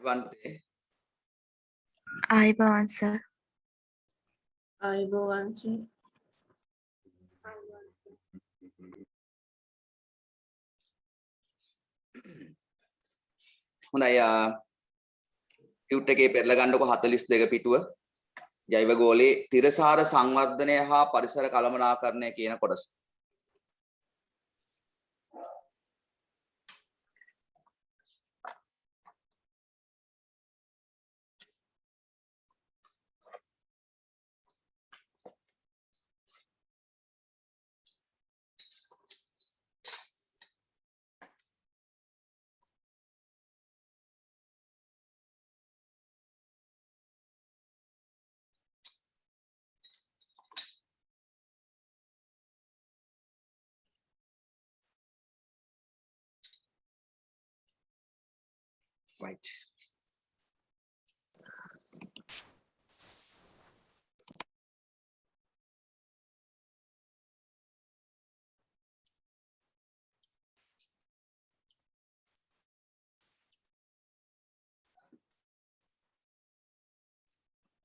වන්තේ ආයුබෝවන් සර්. ආයුබෝවන් සර්. හොඳයි ටියුට් එකේ පෙරලා ගන්නකො 42 පිටුව ජෛව ගෝලයේ තිරසාර සංවර්ධනය හා පරිසර කළමනාකරණය කියන කොටස. Right.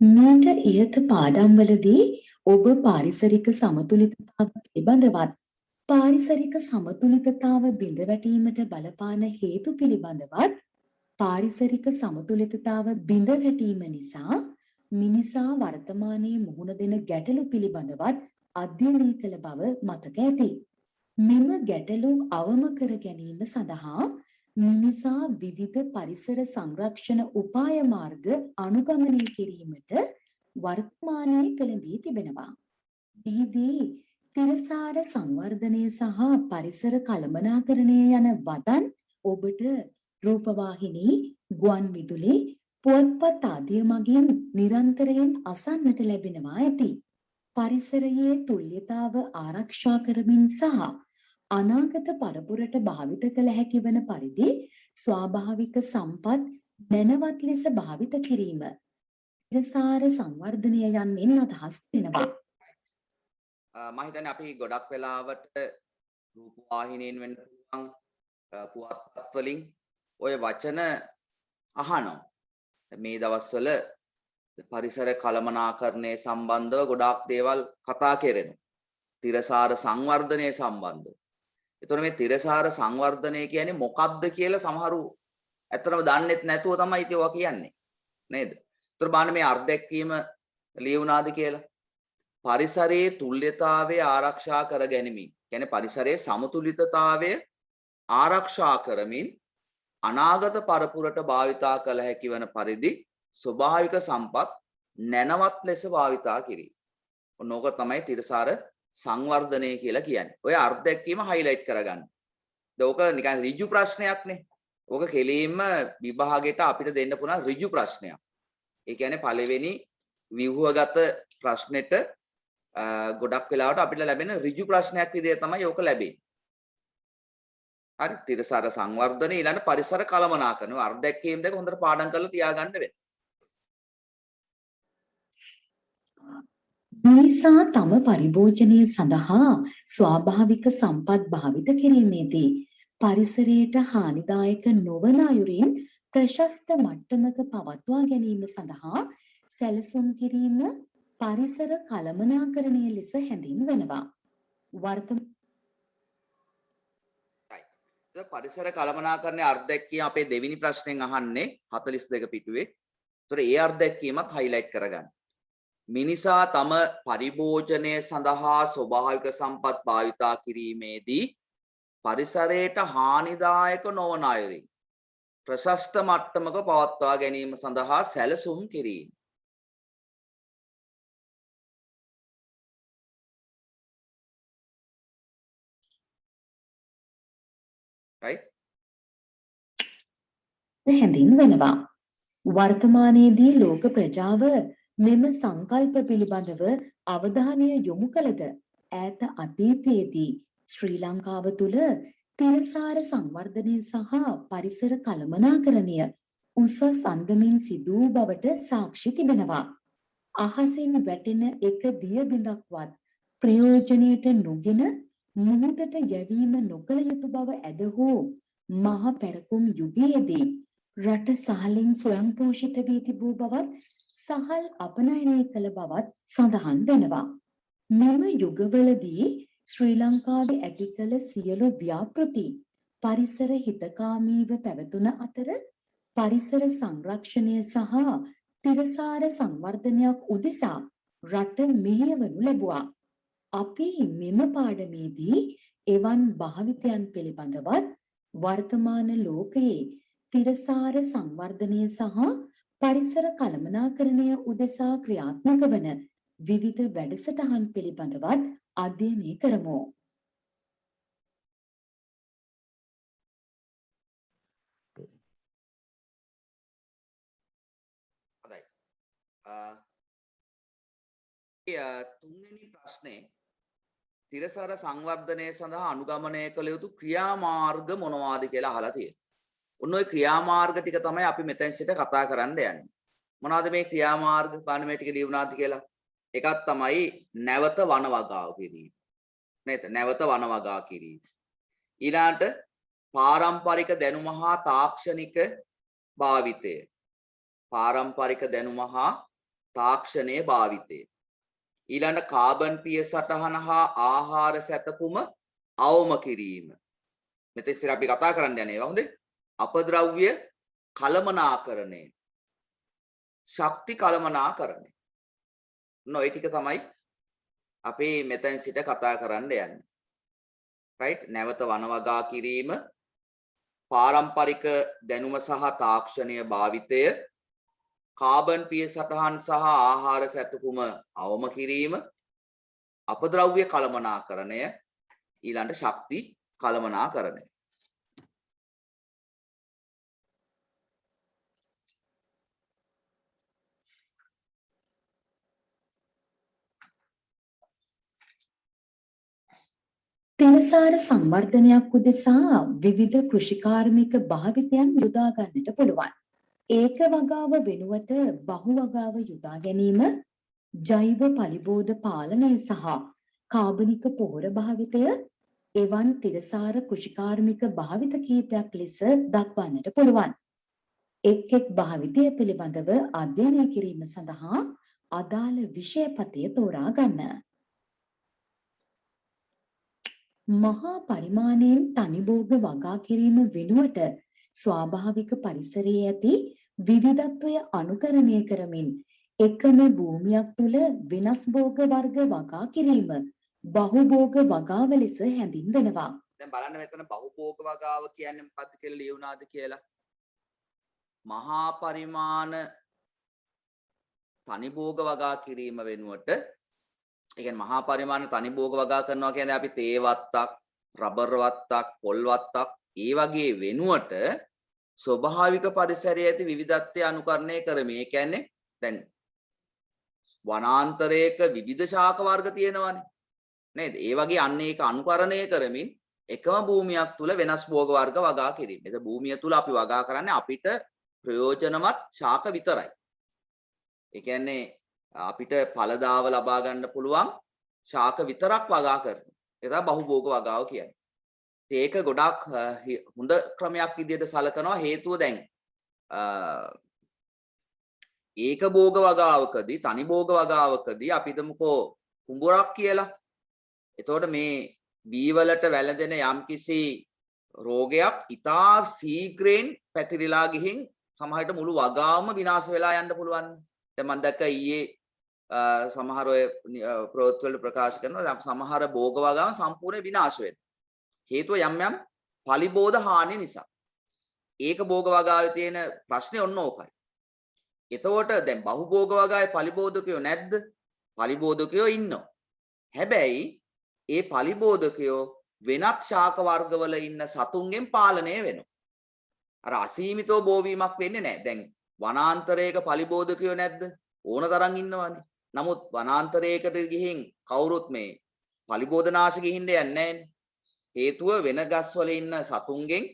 මීට ඉහත පාඩම්වලදී ඔබ පාරිසරික සමතුලිතතාව පිළිබඳවත් පාරිසරික සමතුලිතතාව බිඳ වැටීමට බලපාන හේතු පිළිබඳවත් පාරිසරික සමතුලිතතාව බිඳ වැටීම නිසා මිනිසා වර්තමානයේ මුහුණ දෙන ගැටලු පිළිබඳවත් අධ්‍යයනය කළ බව මතක ඇති. මෙම ගැටලු අවම කර ගැනීම සඳහා මිනිසා විවිධ පරිසර සංරක්ෂණ උපාය මාර්ග අනුගමනය කිරීමට වර්තමානයේ පෙළඹී තිබෙනවා. එහිදී තිරසාර සංවර්ධනය සහ පරිසර කළමනාකරණය යන වදන් ඔබට රූපවාහිනී, ගුවන් විදුලි, පුවත්පත් ආදිය මගින් නිරන්තරයෙන් අසන්නට ලැබෙනවා ඇති. පරිසරයේ තුල්‍යතාව ආරක්ෂා කරමින් සහ අනාගත පරපුරට භාවිත කළ හැකි වන පරිදි ස්වාභාවික සම්පත් නැනවත් ලෙස භාවිත කිරීම තිරසාර සංවර්ධනය යන්නෙන් අදහස් වෙනවා. මම හිතන්නේ අපි ගොඩක් වෙලාවට රූපවාහිනියෙන් වෙන්න පුළුවන් පුවත්පත් වලින් ඔය වචන අහනවා. මේ දවස්වල පරිසර කළමනාකරණය සම්බන්ධව ගොඩාක් දේවල් කතා කරනවා. තිරසාර සංවර්ධනය සම්බන්ධව. එතකොට මේ තිරසාර සංවර්ධනය කියන්නේ මොකක්ද කියලා සමහරු ඇත්තටම දන්නෙත් නැතුව තමයි ඉතින් ඔවා කියන්නේ. නේද? එතකොට බලන්න මේ අර්ධැක්වීම ලියුණාද කියලා. පරිසරයේ තුල්‍යතාවය ආරක්ෂා කර ගැනීම. කියන්නේ පරිසරයේ සමතුලිතතාවය ආරක්ෂා කරමින් අනාගත පරපුරට භාවිතා කළ හැකි වන පරිදි ස්වභාවික සම්පත් නැනවත් ලෙස භාවිතා කිරීම. ඔන්නෝක තමයි තිරසාර සංවර්ධනය කියලා කියන්නේ. ඔය අර්ධැක්වීම highlight කරගන්න. ඕක නිකන් ඍජු ප්‍රශ්නයක්නේ. ඕක කෙලින්ම විභාගයට අපිට දෙන්න පුළුවන් ඍජු ප්‍රශ්නයක්. ඒ කියන්නේ පළවෙනි ව්‍යුහගත ප්‍රශ්නෙට ගොඩක් වෙලාවට අපිට ලැබෙන ඍජු ප්‍රශ්නයක් විදිහට තමයි ඕක ලැබෙන්නේ. හරි තිරසාර සංවර්ධනය ඊළඟ පරිසර කළමනාකරණය අර්ධැක්වීම දෙක හොඳට පාඩම් කරලා තියාගන්න වෙනවා. මිනිසා තම පරිභෝජනය සඳහා ස්වාභාවික සම්පත් භාවිත කිරීමේදී පරිසරයට හානිදායක නොවන අයුරින් ප්‍රශස්ත මට්ටමක පවත්වා ගැනීම සඳහා සැලසුම් කිරීම පරිසර කළමනාකරණය ලෙස හැඳින්වෙනවා. පරිසර කළමනාකරණය අර්ධැක්වීම අපේ දෙවෙනි ප්‍රශ්නෙන් අහන්නේ 42 පිටුවේ. ඒතර ඒ අර්ධැක්වීමත් highlight කරගන්න. මිනිසා තම පරිභෝජනය සඳහා ස්වභාවික සම්පත් භාවිතා කිරීමේදී පරිසරයට හානිදායක නොවන අයුරින් ප්‍රශස්ත මට්ටමක පවත්වා ගැනීම සඳහා සැලසුම් කිරීම. right? හැඳින්වෙනවා. වර්තමානයේදී ලෝක ප්‍රජාව මෙම සංකල්ප පිළිබඳව අවධානය යොමු කළද ඈත අතීතයේදී ශ්‍රී ලංකාව තුළ තිරසාර සංවර්ධනය සහ පරිසර කළමනාකරණය උසස් අන්දමින් සිදු වූ බවට සාක්ෂි තිබෙනවා. අහසින් වැටෙන එක දිය බිඳක්වත් ප්‍රයෝජනයට නොගෙන මුහුදට යැවීම නොකළ යුතු බව ඇදහූ මහ පැරකුම් යුගයේදී රට සහලින් ස්වයං පෝෂිත වී තිබූ බවත් සහල් අපනයනය කළ බවත් සඳහන් වෙනවා. මෙම යුගවලදී ශ්‍රී ලංකාවේ ඇති කළ සියලු ව්‍යාපෘති පරිසර හිතකාමීව පැවතුන අතර පරිසර සංරක්ෂණය සහ තිරසාර සංවර්ධනයක් උදෙසා රට මෙහෙයවනු ලැබුවා. අපි මෙම පාඩමේදී එවන් භාවිතයන් පිළිබඳවත් වර්තමාන ලෝකයේ තිරසාර සංවර්ධනය සහ පරිසර කළමනාකරණය උදෙසා ක්‍රියාත්මක වන විවිධ වැඩසටහන් පිළිබඳවත් අධ්‍යයනය කරමු. හොඳයි. තුන්වෙනි ප්‍රශ්නේ තිරසාර සංවර්ධනය සඳහා අනුගමනය කළ යුතු ක්‍රියාමාර්ග මොනවාද කියලා අහලා තියෙනවා. ඔන්න ඔය ක්‍රියාමාර්ග ටික තමයි අපි මෙතෙන් සිට කතා කරන්න යන්නේ. මොනවාද මේ ක්‍රියාමාර්ග? බලන්න මේ ටික ලියුණාද කියලා. එකක් තමයි නැවත වන වගාව කිරීම. නේද? නැවත වන වගා කිරීම. ඊළාට පාරම්පරික දැනුම හා තාක්ෂණික භාවිතය. පාරම්පරික දැනුම හා තාක්ෂණයේ භාවිතය. ඊළඟ කාබන් පිය සටහන හා ආහාර සැතපුම අවම කිරීම. මෙතෙන් ඉස්සර අපි කතා කරන්න යන්නේ ඒවා හොඳේ. අපද්‍රව්‍ය කළමනාකරණය. ශක්ති කළමනාකරණය. ඔය ටික තමයි අපි මෙතෙන් සිට කතා කරන්න යන්නේ. රයිට්? නැවත වනවගා කිරීම, පාරම්පරික දැනුම සහ තාක්ෂණීය භාවිතය, කාබන් පිය සටහන් සහ ආහාර සැතපුම අවම කිරීම, අපද්‍රව්‍ය කළමනාකරණය, ඊළඟ ශක්ති කළමනාකරණය. තිරසාර සංවර්ධනයක් උදෙසා විවිධ කෘෂිකාර්මික භාවිතයන් යොදා ගන්නට පුළුවන්. ඒක වගාව වෙනුවට බහු වගාව යොදා ගැනීම, ජෛව පලිබෝධ පාලනය සහ කාබනික පොහොර භාවිතය එවන් තිරසාර කෘෂිකාර්මික භාවිත කීපයක් ලෙස දක්වන්නට පුළුවන්. එක් එක් භාවිතය පිළිබඳව අධ්‍යයනය කිරීම සඳහා අදාළ විෂයපතය තෝරා ගන්න. මහා පරිමාණයෙන් තනිභෝග වගා කිරීම වෙනුවට ස්වාභාවික පරිසරයේ ඇති විවිධත්වය අනුකරණය කරමින් එකම භූමියක් තුළ වෙනස් භෝග වර්ග වගා කිරීම බහුභෝග වගාව ලෙස හැඳින්වෙනවා. දැන් බලන්න මෙතන බහුභෝග වගාව කියන්නේ මොකක්ද කියලා ලියුණාද කියලා. මහා පරිමාණ තනිභෝග වගා කිරීම වෙනුවට, ඒ කියන්නේ මහා පරිමාණ තනිභෝග වගා කරනවා කියන්නේ අපි තේ වත්තක්, රබර් වත්තක්, පොල් වත්තක් ඒ වගේ වෙනුවට ස්වභාවික පරිසරයේ ඇති විවිධත්වය අනුකරණය කරමින්, ඒ කියන්නේ දැන් වනාන්තරයක විවිධ ශාක වර්ග තියෙනවානේ නේද? ඒ වගේ අන්න ඒක අනුකරණය කරමින් එකම භූමියක් තුල වෙනස් භෝග වර්ග වගා කිරීම. ඒක භූමිය තුල අපි වගා කරන්නේ අපිට ප්‍රයෝජනවත් ශාක විතරයි. ඒ කියන්නේ අපිට ඵලදාව ලබා ගන්න පුළුවන් ශාක විතරක් වගා කරනවා. ඒක තමයි බහුභෝග වගාව කියන්නේ. ඒක ගොඩක් හොඳ ක්‍රමයක් විදිහට සලකනවා. හේතුව දැන් ඒක භෝග වගාවකදී, තනි භෝග වගාවකදී අපි හිතමුකෝ කුඹුරක් කියලා. එතකොට මේ බී වලට වැළඳෙන යම්කිසි රෝගයක් ඉතා ශීඝ්‍රයෙන් පැතිරිලා ගිහින් සමහරට මුළු වගාවම විනාශ වෙලා යන්න පුළුවන්. දැන් මම දැක්ක ඊයේ සමහර ඔය ප්‍රවෘත්ති වල ප්‍රකාශ කරනවා සමහර භෝග වගාව සම්පූර්ණ විනාශ වෙනවා. හේතුව යම් යම් පලිබෝධ හානි නිසා. ඒක භෝග වගාවේ තියෙන ප්‍රශ්නේ ඔන්න ඕකයි. එතකොට දැන් බහුභෝග වගාවේ පලිබෝධකයෝ නැද්ද? පලිබෝධකයෝ ඉන්නවා. හැබැයි ඒ පලිබෝධකයෝ වෙනත් ශාක වර්ගවල ඉන්න සතුන්ගෙන් පාලනය වෙනවා. අර අසීමිතව බෝවීමක් වෙන්නේ නැහැ. දැන් වනාන්තරයක පලිබෝධකයෝ නැද්ද? ඕන තරම් ඉන්නවනේ. නමුත් වනාන්තරයකට ගිහින් කවුරුත් මේ පලිබෝධනාශක ගිහින් යන්නේ නැහැ. හේතුව වෙන ගස්වල ඉන්න සතුන්ගෙන්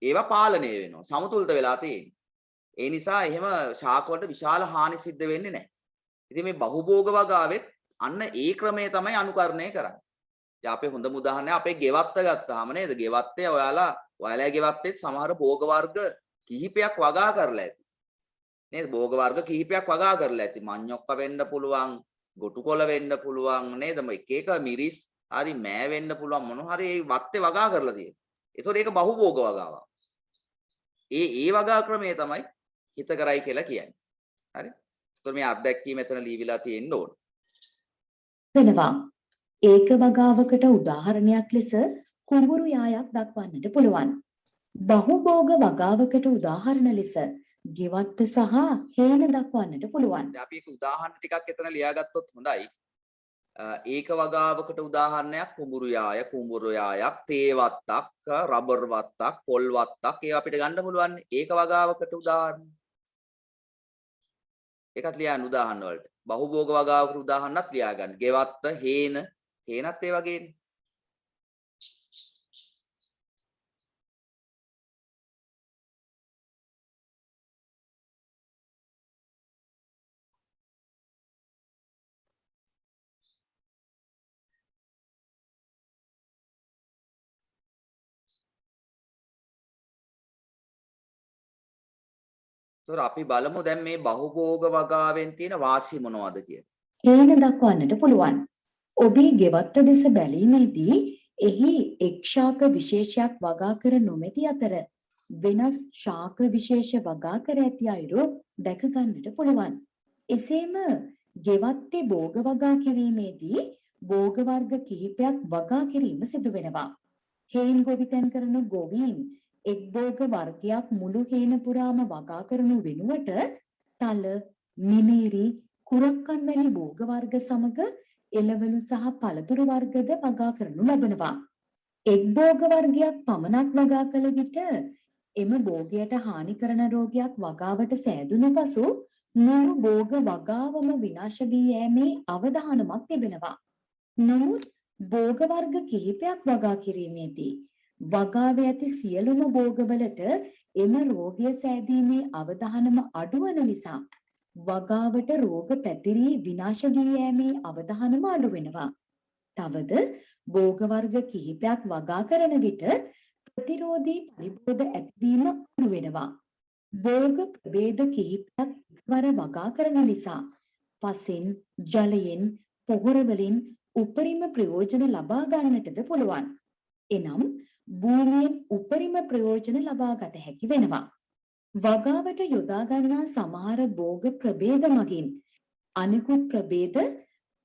ඒවා පාලනය වෙනවා. සමතුලිත වෙලා තියෙන්නේ. ඒ නිසා එහෙම ශාක වලට විශාල හානි සිද්ධ වෙන්නේ නැහැ. ඉතින් මේ බහුභෝග වගාවෙත් අන්න ඒ ක්‍රමය තමයි අනුකරණය කරන්නේ. දැන් අපේ හොඳම උදාහරණය අපේ ගෙවත්ත ගත්තාම නේද? ගෙවත්තේ ඔයාලගේ ගෙවත්තේ සමහර භෝග වර්ග කිහිපයක් වගා කරලා ඇති. නේද? භෝග වර්ග කිහිපයක් වගා කරලා ඇති. මඤ්ඤොක්ක වෙන්න පුළුවන්, ගොටුකොළ වෙන්න පුළුවන් නේද? එක එක මිරිස් හරි මෑ වෙන්න පුළුවන් මොන හරි ඒ වත්තේ වගා කරලා තියෙනවා. ඒතකොට ඒක බහුභෝග වගාවක්. ඒ වගා ක්‍රමය තමයි හිතකරයි කියලා කියන්නේ. හරි? ඒතකොට මේ අත්දැකීම එතන ලියවිලා තියෙන්න ඕන. වෙනවා. ඒක වගාවකට උදාහරණයක් ලෙස කුඹුරු යායක් දක්වන්නට පුළුවන්. බහුභෝග වගාවකට උදාහරණ ලෙස ගෙවත්ත සහ හේන දක්වන්නට පුළුවන්. දැන් අපි ඒක උදාහරණ ටිකක් එතන ලියාගත්තොත් හොඳයි. ඒක වගාවකට උදාහරණයක් කුඹුරු යායක්, තේ වත්තක්, රබර් වත්තක්, පොල් වත්තක් ඒවා අපිට ගන්න පුළුවන්. ඒක වගාවකට උදාහරණ. ඒකත් ලියන්න උදාහරණ වලට. බහුභෝග වගාවකට උදාහරණත් ලියාගන්න. ගෙවත්ත, හේනත් ඒ වගේනේ. ඒතොර අපි බලමු දැන් මේ බහුභෝග වගාවෙන් තියෙන වාසි මොනවද කියලා. හේන දක්වන්නට පුළුවන්. ඔබේ ගෙවත්ත දෙස බැලීමේදී එහි එක් ශාක විශේෂයක් වගා කර නොමැති අතර වෙනස් ශාක විශේෂ වගා කර ඇති අයුරු දැක ගන්නට පුළුවන්. එසේම ගෙවත්තේ භෝග වගා කිරීමේදී භෝග වර්ග කිහිපයක් වගා කිරීම සිදු වෙනවා. හේන් ගොවිතැන් කරන ගොවීන් එක් භෝග වර්ගයක් මුළු හේන පුරාම වගා කරනු වෙනුවට තල, මිමිරි, කුරක්කන් වැනි භෝග වර්ග සමග එළවලු සහ පළතුරු වර්ගද වගා කරනු ලබනවා. එක් භෝග වර්ගයක් පමණක් වගා කළ විට එම භෝගයට හානි කරන රෝගයක් වගාවට සෑදුණු පසු මුළු භෝග වගාවම විනාශ වී යෑමේ අවදානමක් තිබෙනවා. නමුත් භෝග වර්ග කිහිපයක් වගා කිරීමේදී වගාවේ ඇති සියලුම භෝගවලට එම රෝගය සෑදීමේ අවදානම අඩුවන නිසා වගාවට රෝග පැතිරී විනාශ වී යෑමේ අවදානම අඩු වෙනවා. තවද භෝග වර්ග කිහිපයක් වගා කරන විට ප්‍රතිරෝධී පරිබෝධ ඇතිවීම අඩු වෙනවා. භෝග ප්‍රභේද කිහිපයක් එකවර වගා කරන නිසා පසෙන්, ජලයෙන්, පොහොර වලින් උපරිම ප්‍රයෝජන ලබා ගන්නටද පුළුවන්. එනම් භූමියෙන් උපරිම ප්‍රයෝජන ලබා ගත හැකි වෙනවා. වගාවට යොදා ගන්නා සමහර භෝග ප්‍රභේද මගින් අනිකුත් ප්‍රභේද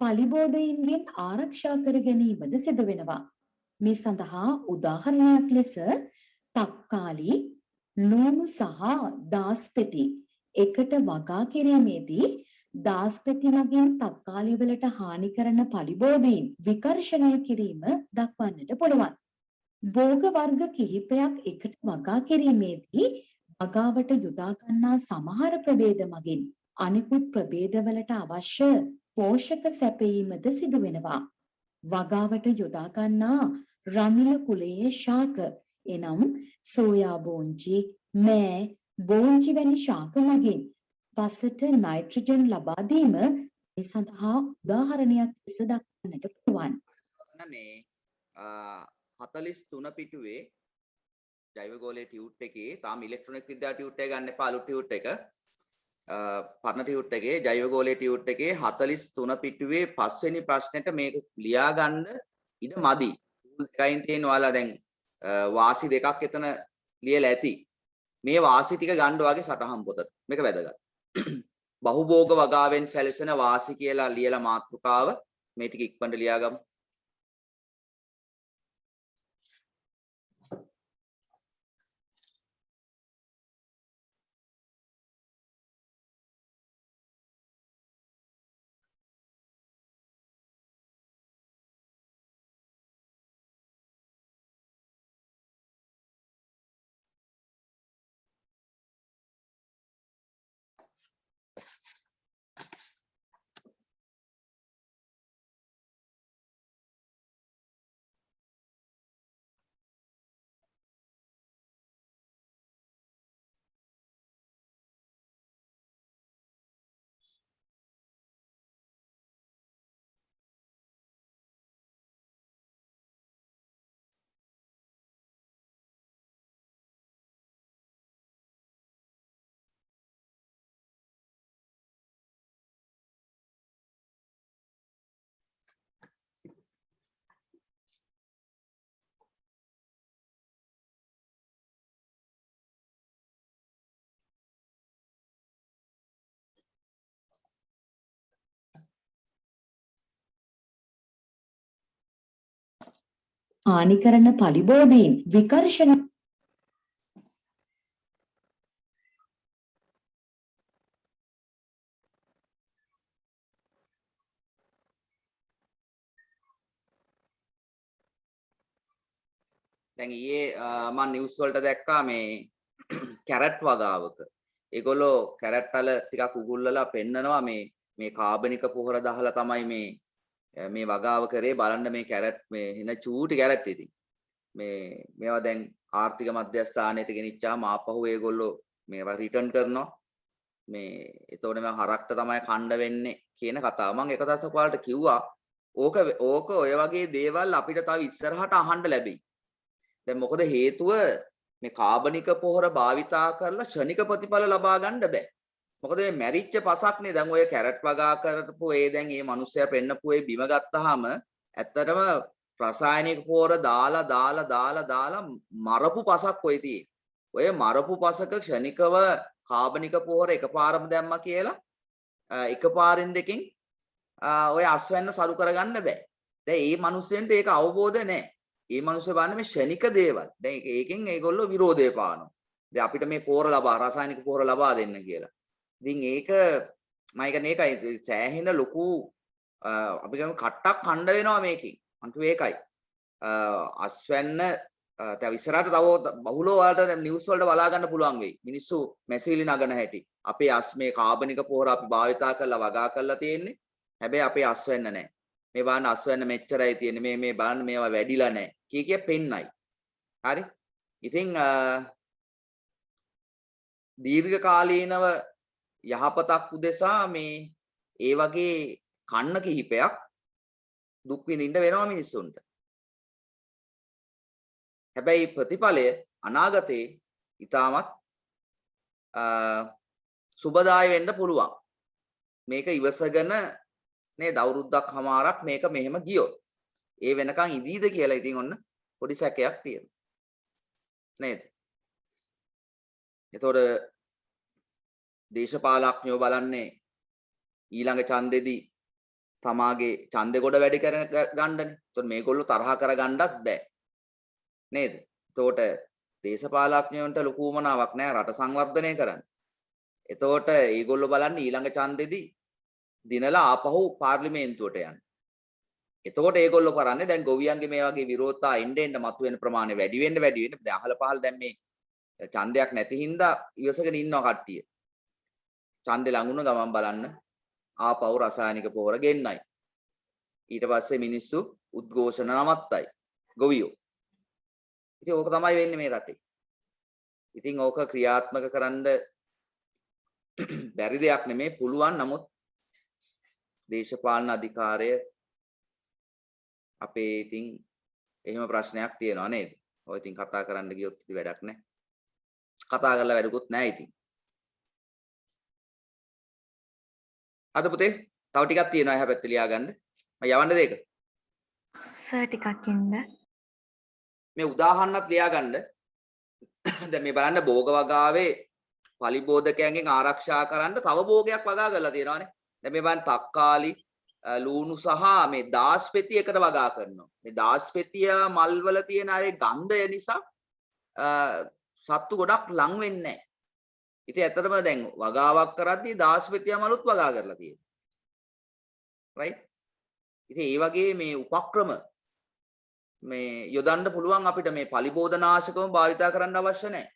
පලිබෝධයින්ගෙන් ආරක්ෂා කර ගැනීමද සිදු වෙනවා. මේ සඳහා උදාහරණයක් ලෙස තක්කාලි, ලූණු සහ දාස්පෙති එකට වගා කිරීමේදී දාස්පෙති මගින් තක්කාලි වලට හානි කරන පලිබෝධීන් විකර්ෂණය කිරීම දක්වන්නට පුළුවන්. භෝග වර්ග කිහිපයක් එකට වගා කිරීමේදී වගාවට යොදා ගන්නා සමහර ප්‍රභේද මගින් අනිකුත් ප්‍රභේදවලට අවශ්‍ය පෝෂක සැපයීමද සිදු වෙනවා. වගාවට යොදා ගන්නා රනිල කුලයේ ශාක එනම් සෝයා බෝංචි, මෑ, බෝංචි වැනි ශාක මගින් පසට නයිට්‍රජන් ලබා දීම මේ සඳහා උදාහරණයක් ලෙස දක්වන්නට පුළුවන්. මේ 43 පිටුවේ ජෛවගෝලයේ ටියුට් එකේ තාම ඉලෙක්ට්‍රොනික විද්‍යාව ටියුට් එක ගන්න එපා. අලුත් ටියුට් එක පරණ ටියුට් එකේ ජෛවගෝලයේ ටියුට් එකේ 43 පිටුවේ 5 වෙනි ප්‍රශ්නෙට මේක ලියා ගන්න ඉඩ මදි. එකයින් තියෙන ඔයාලා දැන් වාසි දෙකක් එතන ලියලා ඇති. මේ වාසි ටික ගන්න ඔයාගේ සටහන් පොතට. මේක වැදගත්. බහුභෝග වගාවෙන් සැලසෙන වාසි කියලා ලියලා මාතෘකාව මේ ටික ඉක්මනට ලියාගමු. හානි කරන පලිබෝධීන් විකර්ෂණ දැන් ඊයේ මම නිවුස් වලට දැක්කා මේ කැරට් වගාවක. ඒගොල්ලෝ කැරට් වල ටිකක් උගුල්ලලා පෙන්නනවා මේ කාබනික පොහොර දහලා තමයි මේ වගාව කරේ. බලන්න මේ කැරට් මේ එන චූටි කැරට් ඉතින්. මේවා දැන් ආර්ථික මධ්‍යස්ථානයට ගෙනිච්චාම ආපහු ඒගොල්ලෝ මේවා රිටර්න් කරනවා. එතකොට මම හරක්ට තමයි කණ්ඩ වෙන්නේ කියන කතාව. මම එක දවසක් ඔයාලට කිව්වා ඕක ඔය වගේ දේවල් අපිට තව ඉස්සරහට අහන්න ලැබෙයි. දැන් මොකද හේතුව මේ කාබනික පොහොර භාවිතා කරලා ක්ෂණික ප්‍රතිඵල ලබා ගන්න බෑ. මොකද මේ මැරිච්ච පසක්නේ දැන් ඔය කැරට් වගා කරපු දැන් මේ මිනිස්සයා පෙන්නපු බිම ගත්තාම ඇත්තටම රසායනික පොහොර දාලා මරපු පසක් ඔය තියෙන්නේ. ඔය මරපු පසක ක්ෂණිකව කාබනික පොහොර එකපාරම දැම්මා කියලා එකපාරින් දෙකෙන් ඔය අස්වැන්න සරු කරගන්න බෑ. දැන් මේ මිනිස්සුන්ට ඒක අවබෝධ නැහැ. මේ මිනිස්සු බලන්නේ මේ ක්ෂණික දේවල්. දැන් ඒකෙන් ඒගොල්ලෝ විරෝධය පානවා. දැන් අපිට මේ පොහොර රසායනික පොහොර ලබා දෙන්න කියලා. ඉතින් ඒක මම කියන්නේ ඒකයි සෑහෙන ලොකු අපි කියමු කට්ටක් කණ්ඩ වෙනවා මේකෙන්. අන්තිම ඒකයි. අස්වැන්න තව ඉස්සරහට තව බහුලව වලට නිවුස් වලට බලා ගන්න පුළුවන් වෙයි. මිනිස්සු මැසිවිලි නගන හැටි. අපේ මේ කාබනික පොහොර අපි භාවිතා කරලා වගා කරලා තියෙන්නේ. හැබැයි අපේ අස්වැන්න නැහැ. මේ බලන්න අස්වැන්න මෙච්චරයි තියෙන්නේ. මේ බලන්න මේවා වැඩිලා නැහැ. කී පෙන්නයි. හරි? ඉතින් දීර්ඝ කාලීනව යහපතක් උදෙසා ඒ වගේ කන්න කිහිපයක් දුක් විඳින්න වෙනවා මිනිස්සුන්ට. හැබැයි ප්‍රතිඵලය අනාගතේ ඊටමත් සුබදායි වෙන්න පුළුවන්. මේක ඉවසගෙන නේද අවුරුද්දක් හමාරක් මේක මෙහෙම ගියොත්. ඒ වෙනකන් ඉදීද කියලා ඉතින් ඔන්න පොඩි සැකයක් තියෙනවා. නේද? එතකොට දේශපාලඥයෝ බලන්නේ ඊළඟ ඡන්දෙදී තමාගේ ඡන්දෙ කොට වැඩි කර ගන්නනේ. එතකොට මේගොල්ලෝ තරහ කරගන්නත් බෑ. නේද? එතකොට දේශපාලඥයන්ට ලොකු උමනාවක් නැහැ රට සංවර්ධනය කරන්න. එතකොට ඒගොල්ලෝ බලන්නේ ඊළඟ ඡන්දෙදී දිනලා ආපහු පාර්ලිමේන්තුවට යන්න. එතකොට ඒගොල්ලෝ කරන්නේ දැන් ගොවියන්ගේ මේ වගේ විරෝධතා එන්න මතුවෙන ප්‍රමාණය වැඩි වෙන්න දැන් අහල පහල දැන් මේ ඡන්දයක් නැති හින්දා ඉවසගෙන ඉන්නවා කට්ටිය. ඡන්දෙ ලඟුන ගමන් බලන්න ආපහු රසායනික පොහොර ගෙන්නයි. ඊට පස්සේ මිනිස්සු උද්ඝෝෂණ නවත්තයි. ගොවියෝ. ඉතින් ඕක තමයි වෙන්නේ මේ රටේ. ඉතින් ඕක ක්‍රියාත්මක කරන්න බැරි දෙයක් නෙමේ පුළුවන්. නමුත් දේශපාලන අධිකාරය අපේ ඉතින් එහෙම ප්‍රශ්නයක් තියෙනවා නේද? ඔය ඉතින් කතා කරන්න ගියොත් ඉතින් වැඩක් නැහැ. කතා කරලා වැඩකුත් නැහැ ඉතින්. අද පුතේ තව ටිකක් තියෙනවා එහා පැත්තේ ලියාගන්න. මම යවන්නද ඒක? සර් ටිකක් ඉන්න. මේ උදාහරණයක් ලියාගන්න. දැන් මේ බලන්න භෝග වගාවේ පලිබෝධකයන්ගෙන් ආරක්ෂා කරන්න තව භෝගයක් වගා කරලා තියෙනවානේ. දැන් මේ බලන්න තක්කාලි ලූණු සහ මේ දාස් පෙති එකට වගා කරනවා. මේ දාස් පෙතිය මල් වල තියෙන අර ගන්ධය නිසා සත්තු ගොඩක් ලං වෙන්නේ නැහැ. ඉතින් ඇත්තටම දැන් වගාවක් කරද්දී දාස් පෙතිය මලුත් වගා කරලා තියෙනවා. රයිට්? ඉතින් ඒ වගේ මේ උපක්‍රම මේ යොදන්න පුළුවන් අපිට මේ පලිබෝධනාශකම භාවිතා කරන්න අවශ්‍ය නැහැ.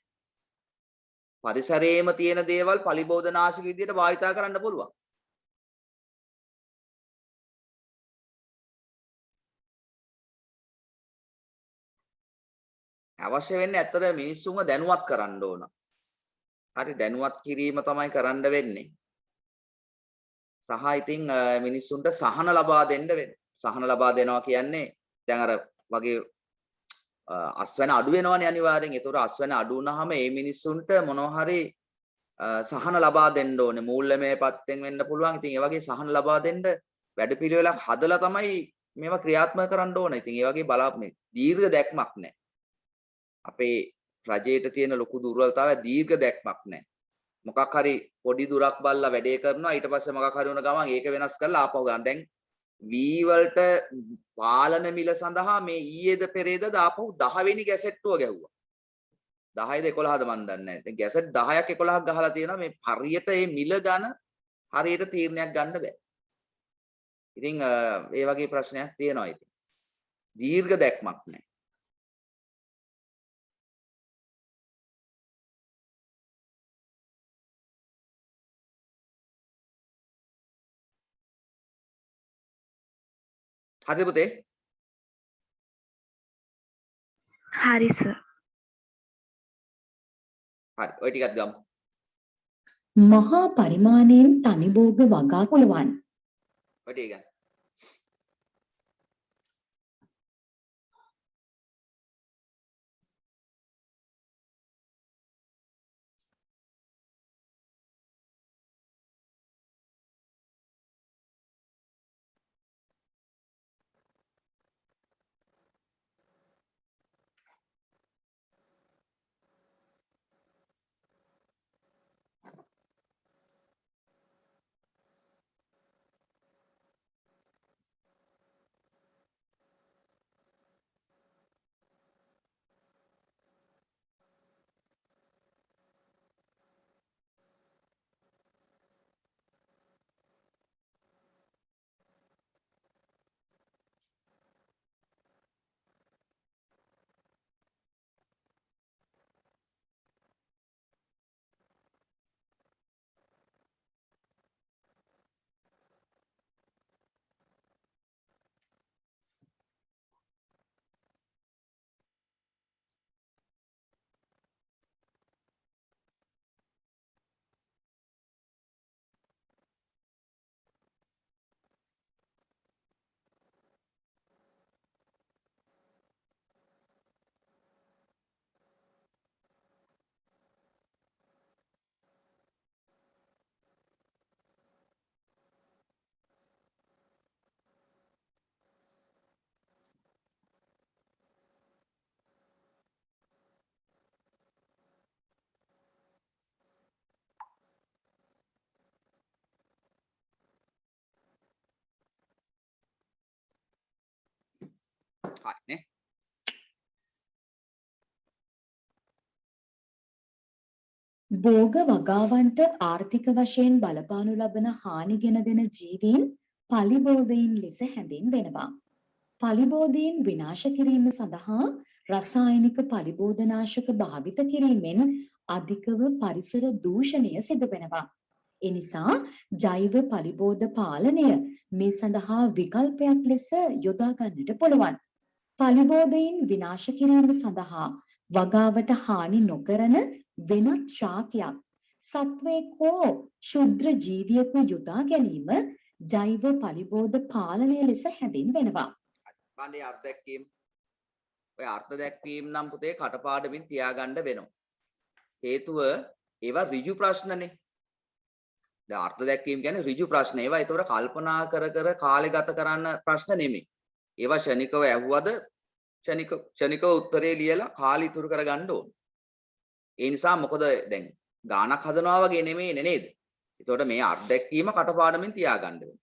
පරිසරයේම තියෙන දේවල් පලිබෝධනාශක විදියට භාවිතා කරන්න පුළුවන්. අවශ්‍ය වෙන්නේ ඇත්තට මිනිස්සුන්ව දැනුවත් කරන්න ඕන. හරි දැනුවත් කිරීම තමයි කරන්න වෙන්නේ. සහ ඉතින් මිනිස්සුන්ට සහන ලබා දෙන්න වෙන්නේ. සහන ලබා දෙනවා කියන්නේ දැන් අර වගේ අස්වැන අඩු වෙනවනේ අනිවාර්යෙන්. ඒතකොට අස්වැන අඩු වුණාම මේ මිනිස්සුන්ට මොනවා හරි සහන ලබා දෙන්න ඕනේ. මූල්‍යමය පැත්තෙන් වෙන්න පුළුවන්. ඉතින් ඒ වගේ සහන ලබා දෙන්න වැඩපිළිවෙලක් හදලා තමයි මේවා ක්‍රියාත්මක කරන්න ඕනේ. ඉතින් ඒ වගේ බලාපොරොත්තු දීර්ඝ දැක්මක් නැහැ. අපේ රජයට තියෙන ලොකු දුර්වලතාවය දීර්ඝ දැක්මක් නැහැ. මොකක් හරි පොඩි දුරක් බල්ලා වැඩේ කරනවා ඊට පස්සේ මොකක් හරි වුණ ගමන් ඒක වෙනස් කරලා ආපහු ගන්න. දැන් වී වලට පාලන මිල සඳහා මේ ඊයේද පෙරේද දාපහු 10 වෙනි ගැසට්ටුව ගැහුවා. 10ද 11ද මන් දන්නේ නැහැ. දැන් ගැසට් 10ක් 11ක් ගහලා තියෙනවා. මේ හරියට මේ මිල ගන්න හරියට තීරණයක් ගන්න බෑ. ඉතින් ඒ වගේ ප්‍රශ්නයක් තියෙනවා ඉතින්. දීර්ඝ දැක්මක් නැහැ. හරිද පුතේ? හරි සර්. හරි. ඔය ටිකත් ගමු. මහා පරිමාණයෙන් තනි භෝග වගා පුළුවන්. ඔය ටික ගන්න. හරි නේ. භෝග වගාවන්ට ආර්ථික වශයෙන් බලපානු ලබන හානි ගෙන දෙන ජීවීන් පලිබෝධීන් ලෙස හැඳින්වෙනවා. පලිබෝධීන් විනාශ කිරීම සඳහා රසායනික පලිබෝධනාශක භාවිත කිරීමෙන් අධිකව පරිසර දූෂණය සිදු වෙනවා. එනිසා ජෛව පලිබෝධ පාලනය මේ සඳහා විකල්පයක් ලෙස යොදා ගන්නට පුළුවන්. පලිබෝධීන් විනාශ කිරීම සඳහා වගාවට හානි නොකරන වෙනත් ශාකයක් සත්වයෙක් හෝ ශුද්‍ර ජීවියෙකු යොදා ගැනීම ජෛව පලිබෝධ පාලනය ලෙස හැඳින්වෙනවා. බණ්ඩේ අර්ථ දැක්වීම. ඔය අර්ථ දැක්වීම නම් පුතේ කටපාඩමින් තියාගන්න වෙනවා. හේතුව ඒවා ඍජු ප්‍රශ්නනේ. දැන් අර්ථ දැක්වීම කියන්නේ ඍජු ප්‍රශ්න. ඒවා ඒතොර කල්පනා කර කර කාලය ගත කරන්න ප්‍රශ්න නෙමෙයි. ඒවා ෂණිකව ඇහුවද ෂණිකව උත්තරේ ලියලා කාලය ඉතුරු කරගන්න ඕන. ඒ නිසා මොකද දැන් ගානක් හදනවා වගේ නෙමෙයි නේද? ඒතකොට මේ අර්ථ දැක්වීම කටපාඩමින් තියාගන්න ඕන.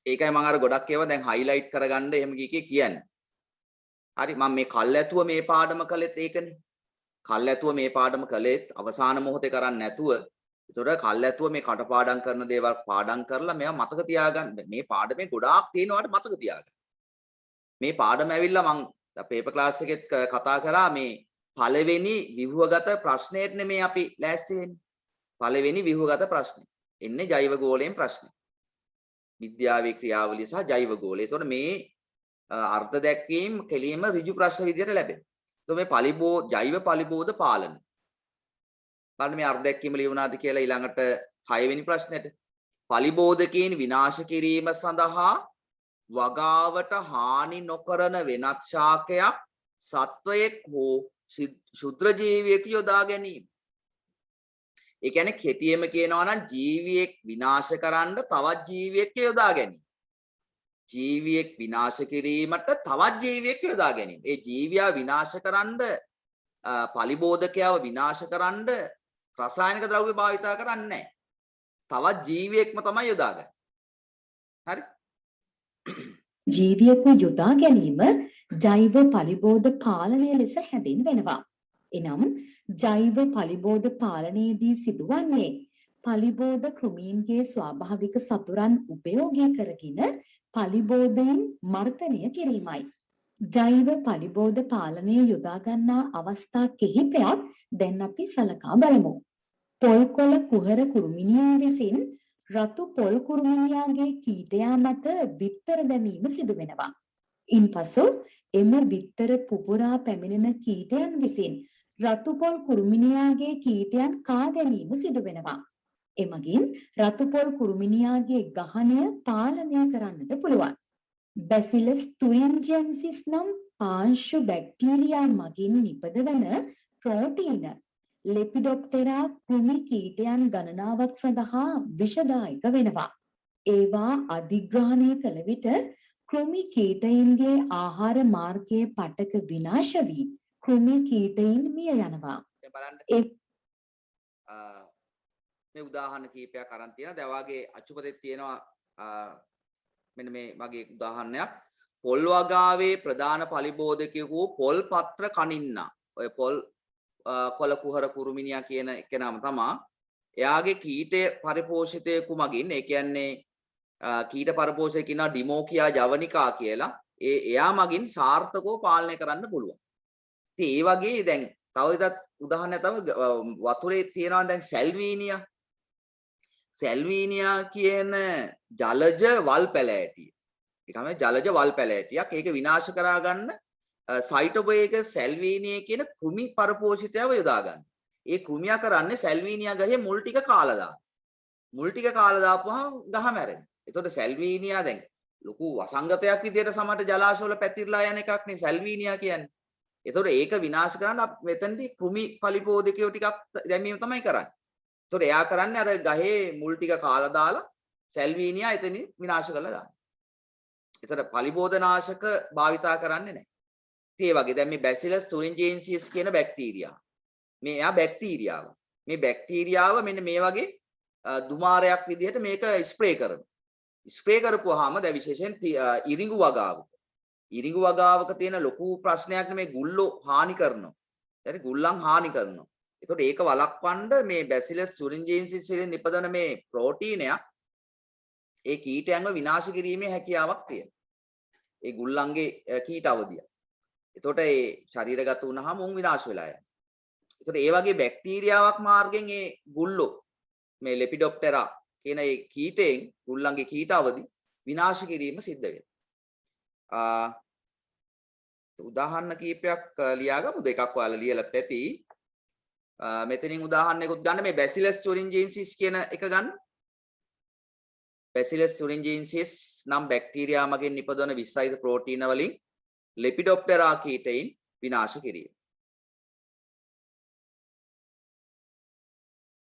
ඒකයි මම අර ගොඩක් ඒවා දැන් හයිලයිට් කරගන්න එහෙම කියන්නේ. හරි මම මේ කල්ැතුව මේ පාඩම කළෙත් ඒකනේ. කල්ැතුව මේ පාඩම කළෙත් අවසාන මොහොතේ කරන්නේ නැතුව ඒතකොට කල්ැතුව මේ කටපාඩම් කරන දේවල් පාඩම් කරලා මේවා මතක තියාගන්න. මේ පාඩමේ ගොඩාක් තියෙනවාට මතක තියාගන්න. මේ පාඩම ඇවිල්ලා මම පේපර් ක්ලාස් එකෙත් කතා කරා මේ පළවෙනි විභවගත ප්‍රශ්නයට නෙමේ අපි ලෑස්ති වෙන්නේ. පළවෙනි විභවගත ප්‍රශ්නේ. එන්නේ ජෛව ගෝලයෙන් ප්‍රශ්නේ. විද්‍යාවේ ක්‍රියාවලිය සහ ජෛව ගෝලය. ඒතකොට මේ අර්ථ දැක්වීම කෙලින්ම ඍජු ප්‍රශ්න විදියට ලැබෙනවා. ඒතකොට මේ ජෛව පලිබෝධ පාලන. බලන්න මේ අර්ථ දැක්වීම ලියුණාද කියලා ඊළඟට 6 වෙනි ප්‍රශ්නෙට. පලිබෝධකයන් විනාශ කිරීම සඳහා වගාවට හානි නොකරන වෙනත් ශාකයක් සත්වයෙක් හෝ ශුද්‍ර ජීවියෙකු යොදා ගැනීම. ඒ කියන්නේ කෙටියෙම කියනවා නම් ජීවියෙක් විනාශ කරන්න තවත් ජීවියෙක් යොදා ගැනීම. ජීවියෙක් විනාශ කිරීමට තවත් ජීවියෙක් යොදා ගැනීම. ඒ ජීවියා විනාශ කරන්න පලිබෝධකයව විනාශ කරන්න රසායනික ද්‍රව්‍ය භාවිතා කරන්නේ නැහැ. තවත් ජීවියෙක්ම තමයි යොදාගන්නේ. හරි? ජීවියෙකු යොදා ගැනීම ජෛව පලිබෝධ පාලනය ලෙස හැඳින්වෙනවා. එනම් ජෛව පලිබෝධ පාලනයේදී සිදුවන්නේ පලිබෝධ කෘමීන්ගේ ස්වාභාවික සතුරන් උපයෝගී කරගෙන පලිබෝධයෙන් මර්ධනය කිරීමයි. ජෛව පලිබෝධ පාලනය යොදා ගන්නා අවස්ථා කිහිපයක් දැන් අපි සලකා බලමු. පොල්කොළ කුහර කුරුමිනියා විසින් රතු පොල් කුරුමිනියාගේ කීටයා මත බිත්තර දැමීම සිදු වෙනවා. ඉන්පසු එම බිත්තර පුපුරා පැමිණෙන කීටයන් විසින් රතු පොල් කුරුමිනියාගේ කීටයන් කා දැමීම සිදු වෙනවා. එමගින් රතු පොල් කුරුමිනියාගේ ගහණය පාලනය කරන්නට පුළුවන්. බැසිලස් තුරින්ජියන්සිස් නම් පාංශු බැක්ටීරියා මගින් නිපදවන ප්‍රෝටීන ලෙපිඩොප්ටෙරා කෘමි කීටයන් ගණනාවක් සඳහා විෂදායක වෙනවා. ඒවා අධිග්‍රහණය කළ විට කෘමි කීටයින්ගේ ආහාර මාර්ගයේ පටක විනාශ වී කෘමි කීටයින් මිය යනවා. බලන්න මේ උදාහරණ කීපයක් අරන් තියෙනවා. දැන් වාගේ අච්චුපතේ තියෙනවා මෙන්න මේ වගේ උදාහරණයක්. පොල් වගාවේ ප්‍රධාන පලිබෝධකයෙකු පොල් පත්‍ර කනින්නා. ඔය පොල් කොළ කුහර කුරුමිනියා කියන එකනම තමයි. එයාගේ කීට පරිපෝෂිතයෙකු මගින් ඒ කියන්නේ කීට පරිපෝෂකයෙක් ඉන්නවා ඩිමෝකියා ජවනිකා කියලා. එයා මගින් සාර්ථකව පාලනය කරන්න පුළුවන්. ඉතින් ඒ වගේ දැන් තව ඉතත් උදාහරණයක් තමයි වතුරේ තියෙනවා දැන් සැල්වීනියා. සැල්වීනියා කියන ජලජ වල් පැලෑටිය. ඒක තමයි ජලජ වල් පැලෑටියක්. ඒක විනාශ කරා ගන්න සයිටෝබේක සැල්වීනිය කියන කෘමි පරපෝෂිතයව යොදා ගන්න. ඒ කෘමියා කරන්නේ සැල්වීනියා ගහේ මුල් ටික කාලා දාන. මුල් ටික කාලා දාපුවහම ගහ මැරෙනවා. එතකොට සැල්වීනියා දැන් ලොකු වසංගතයක් විදිහට සමහරට ජලාශවල පැතිරලා යන එකක් නේ සැල්වීනියා කියන්නේ. එතකොට ඒක විනාශ කරන්න මෙතනදී කෘමි පලිබෝධකයෝ ටිකක් දැමීම තමයි කරන්නේ. එතකොට එයා කරන්නේ අර ගහේ මුල් ටික කාලා දාලා සැල්වීනියා එතනින් විනාශ කරලා දානවා. එතකොට පලිබෝධනාශක භාවිතා කරන්නේ නැහැ. ඒ වගේ දැන් මේ බැසිලස් තුරින්ජියන්සිස් කියන බැක්ටීරියා. මේ එයා බැක්ටීරියාව. මේ බැක්ටීරියාව මෙන්න මේ වගේ දුමාරයක් විදිහට මේක ස්ප්‍රේ කරනවා. ස්ප්‍රේ කරපුවාම දැන් විශේෂයෙන් ඉරිඟු වගාවක. ඉරිඟු වගාවක තියෙන ලොකු ප්‍රශ්නයක් මේ ගුල්ලෝ හානි කරනවා. හරි ගුල්ලන් හානි කරනවා. ඒතකොට ඒක වළක්වන්න මේ බැසිලස් තුරින්ජියන්සිස් වලින් නිපදවන මේ ප්‍රෝටීනයක් ඒ කීටයන්ව විනාශ කිරීමේ හැකියාවක් තියෙනවා. ඒ ගුල්ලන්ගේ කීට අවදිය. එතකොට ඒ ශරීරගත වුණාම උන් විනාශ වෙලා යනවා. එතකොට ඒ වගේ බැක්ටීරියාවක් මාර්ගෙන් ඒ ගුල්ලෝ මේ ලෙපිඩොප්ටෙරා කියන ඒ කීටයෙන් ගුල්ලන්ගේ කීට අවදි විනාශ කිරීම සිද්ධ වෙනවා. උදාහරණ කීපයක් ලියාගමු. දෙකක් ඔයාලා ලියලත් ඇති. මෙතනින් උදාහරණයකුත් ගන්න මේ බැසිලස් තුරින්ජියන්සිස් කියන එක ගන්න. බැසිලස් තුරින්ජියන්සිස් නම් බැක්ටීරියා මගින් නිපදවන විශ්සයිත ප්‍රෝටීන වලින් ලෙපිඩොප්ටෙරා කීටයින් විනාශ කිරීම.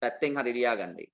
පැත්තෙන් හරි ලියාගන්නේ.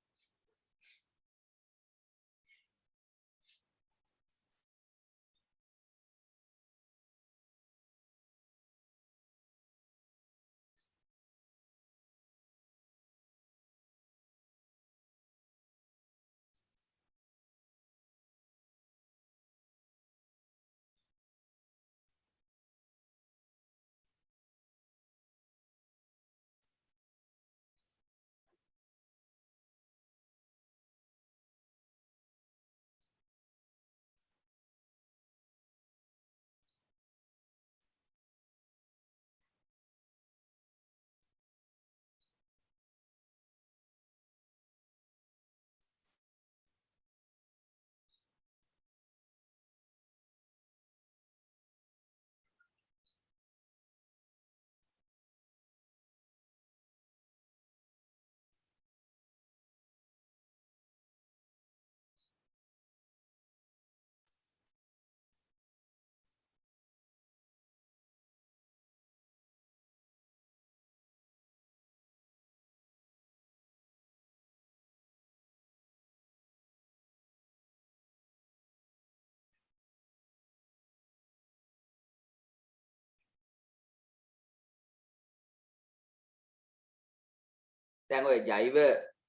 දැන් ඔය ජෛව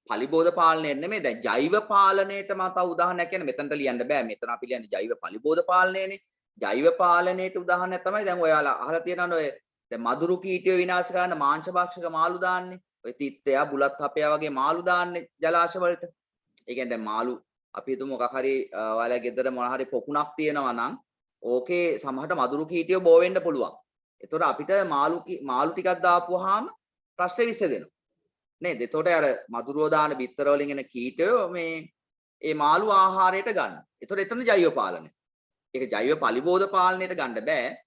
පලිබෝධ පාලනය නෙමෙයි. දැන් ජෛව පාලනයට මම තව උදාහරණයක් කියන්න මෙතනට ලියන්න බෑ. මෙතන අපි ලියන්නේ ජෛව පලිබෝධ පාලනයනේ. ජෛව පාලනයට උදාහරණයක් තමයි දැන් ඔයාලා අහලා තියෙනවනේ ඔය දැන් මදුරු කීටයෝ විනාශ කරන්න මාංශභක්ෂක මාළු දාන්නේ. ඔය තිත්තයා බුලත් හපයා වගේ මාළු දාන්නේ ජලාශ වලට. ඒ කියන්නේ දැන් මාළු අපි හිතමු මොකක් හරි ඔයාලා ගෙදර මොන හරි පොකුණක් තියෙනවා නම් ඕකේ සමහරට මදුරු කීටයෝ බෝ වෙන්න පුළුවන්. ඒතකොට අපිට මාළු ටිකක් දාපුවාම ප්‍රශ්නේ විසඳෙනවා. නේද? එතකොට අර මදුරුව දාන බිත්තර වලින් එන කීටයෝ මේ ඒ මාළු ආහාරයට ගන්න. එතකොට එතන ජෛව පාලනය. ඒක ජෛව පලිබෝධ පාලනයට ගන්න බෑ.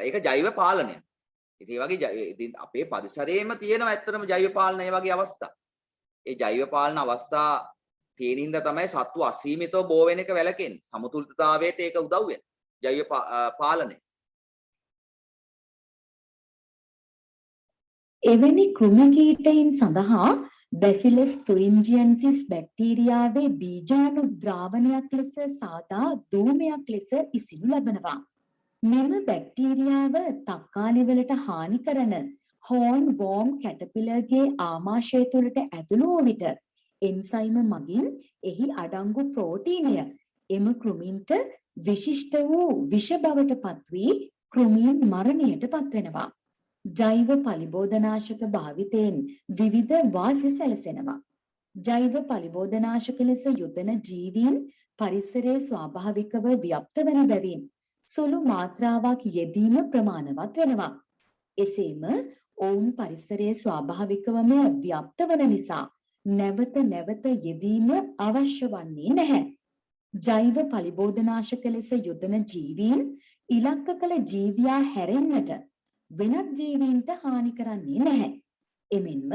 ඒක ජෛව පාලනය. ඉතින් ඒ වගේ ඉතින් අපේ පරිසරයේම තියෙනවා ඇත්තටම ජෛව පාලන ඒ වගේ අවස්ථා. ඒ ජෛව පාලන අවස්ථා තියෙන හින්දා තමයි සත්තු අසීමිතව බෝ වෙන එක වැළකෙන්නේ. සමතුලිතතාවයට ඒක උදව් වෙනවා. ජෛව පාලනය. එවැනි කෘමි කීටයින් සඳහා බැසිලස් තුරින්ජියන්සිස් බැක්ටීරියාවේ බීජාණු ද්‍රාවණයක් ලෙස සාදා ධූමයක් ලෙස ඉසිනු ලබනවා. මෙම බැක්ටීරියාව තක්කාලි වලට හානි කරන හෝර්න් වෝම් කැටපිලර්ගේ ආමාශය තුළට ඇතුළු වූ විට එන්සයිම මගින් එහි අඩංගු ප්‍රෝටීනය එම කෘමීන්ට විශිෂ්ට වූ විෂ බවට පත්වී කෘමීන් මරණයට පත්වෙනවා. ජෛව පලිබෝධනාශක භාවිතයෙන් විවිධ වාසි සැලසෙනවා. ජෛව පලිබෝධනාශක ලෙස යොදන ජීවීන් පරිසරයේ ස්වාභාවිකව ව්‍යාප්ත වන බැවින් සුළු මාත්‍රාවක් යෙදීම ප්‍රමාණවත් වෙනවා. එසේම ඔවුන් පරිසරයේ ස්වාභාවිකවම ව්‍යාප්ත වන නිසා නැවත නැවත යෙදීම අවශ්‍ය වන්නේ නැහැ. ජෛව පලිබෝධනාශක ලෙස යොදන ජීවීන් ඉලක්ක කළ ජීවියා හැරෙන්නට වෙනත් ජීවීන්ට හානි කරන්නේ නැහැ. එමෙන්ම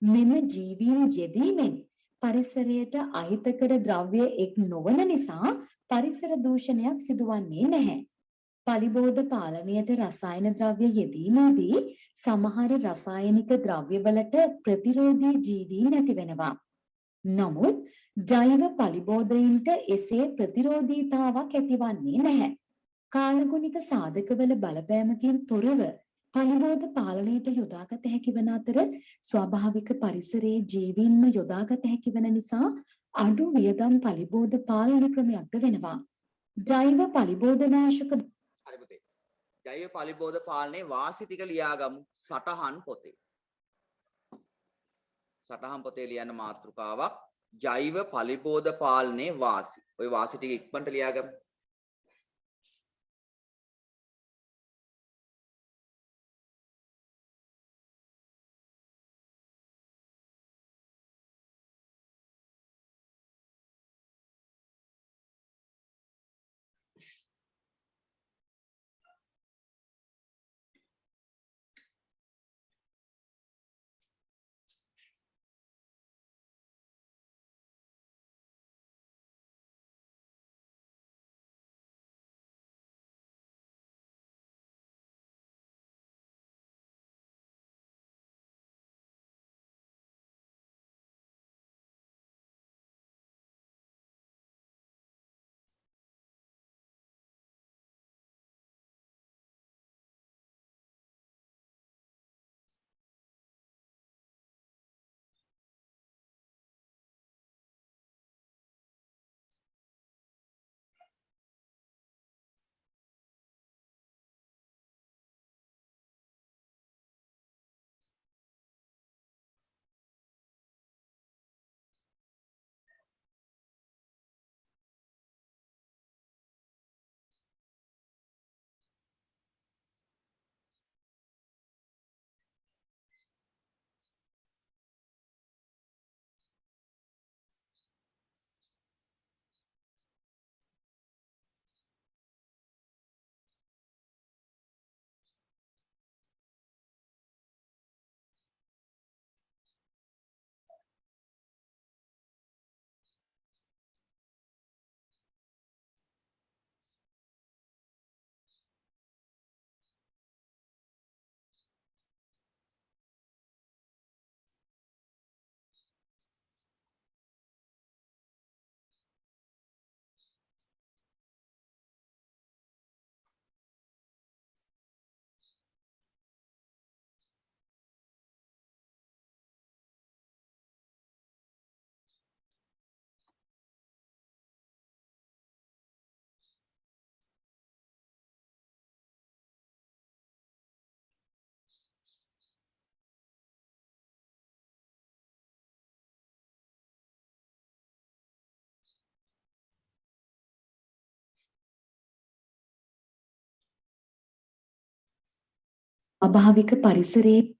මෙම ජීවීන් යෙදීමෙන් පරිසරයට අහිතකර ද්‍රව්‍ය එක් නොවන නිසා පරිසර දූෂණයක් සිදුවන්නේ නැහැ. පලිබෝධ පාලනයට රසායන ද්‍රව්‍ය යෙදීමේදී සමහර රසායනික ද්‍රව්‍යවලට ප්‍රතිරෝධී ජීවීන් ඇතිවෙනවා. නමුත් ජෛව පලිබෝධයින්ට එසේ ප්‍රතිරෝධීතාවක් ඇතිවන්නේ නැහැ. කාලගුණික සාධකවල බලපෑමකින් තොරව පලිබෝධ පාලනයට යොදාගත හැකි වන අතර ස්වාභාවික පරිසරයේ ජීවීන්ම යොදාගත හැකි වන නිසා අඩු වියදම් පලිබෝධ පාලන ක්‍රමයක්ද වෙනවා. ජෛව පලිබෝධනාශක හරි පුතේ. ජෛව පලිබෝධ පාලනයේ වාසි ටික ලියාගමු සටහන් පොතේ. සටහන් පොතේ ලියන මාතෘකාවක් ජෛව පලිබෝධ පාලනයේ වාසි. ওই වාසි ටික ඉක්මනට ලියාගමු. ස්වාභාවික පරිසරයේ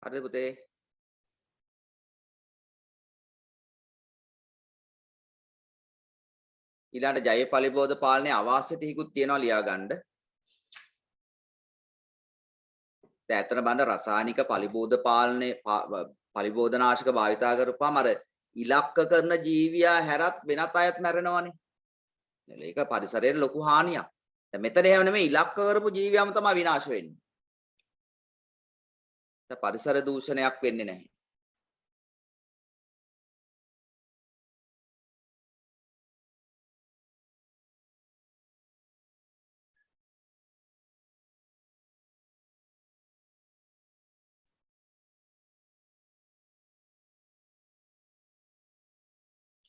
හරිද පුතේ? ඊළඟට ජෛව පලිබෝධ පාලනයේ අවාස්‍ය ටිකකුත් තියෙනවා ලියා ගන්න. දැන් ඇත්තට බලන්න රසායනික පලිබෝධ පාලනයේ පලිබෝධනාශක භාවිතා කරපුවාම අර ඉලක්ක කරන ජීවියා හැරත් වෙනත් අයත් මැරෙනවනේ. ඒක පරිසරයට ලොකු හානියක්. දැන් මෙතන එහෙම නෙමෙයි ඉලක්ක කරපු ජීවියාම තමයි විනාශ වෙන්නේ. දැන් පරිසර දූෂණයක් වෙන්නේ නැහැ.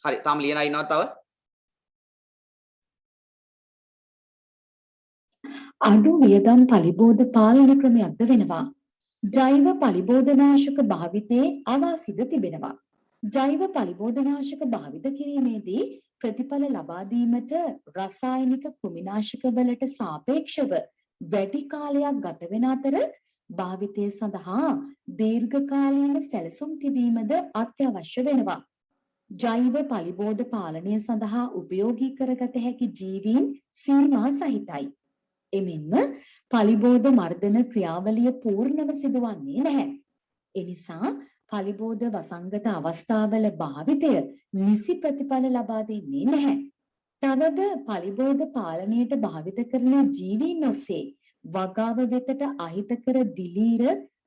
හරි තාම ලියන අය ඉන්නවද තව? අඩු වියදම් පලිබෝධ පාලන ක්‍රමයක්ද වෙනවා. ජෛව පලිබෝධනාශක භාවිතයේ අවාසිද තිබෙනවා. ජෛව පලිබෝධනාශක භාවිත කිරීමේදී ප්‍රතිඵල ලබා දීමට රසායනික කෘමිනාශක වලට සාපේක්ෂව වැඩි කාලයක් ගත වෙන අතර භාවිතය සඳහා දීර්ඝකාලීන සැලසුම් තිබීමද අත්‍යවශ්‍ය වෙනවා. ජෛව පලිබෝධ පාලනය සඳහා උපයෝගී කරගත හැකි ජීවීන් සීමා සහිතයි. එමෙන්ම පලිබෝධ මර්ධන ක්‍රියාවලිය පූර්ණව සිදුවන්නේ නැහැ. එනිසා පලිබෝධ වසංගත අවස්ථාවල භාවිතය නිසි ප්‍රතිඵල ලබා දෙන්නේ නැහැ. තවද පලිබෝධ පාලනයට භාවිත කරන ජීවීන් ඔස්සේ වගාව වෙතට අහිතකර දිලීර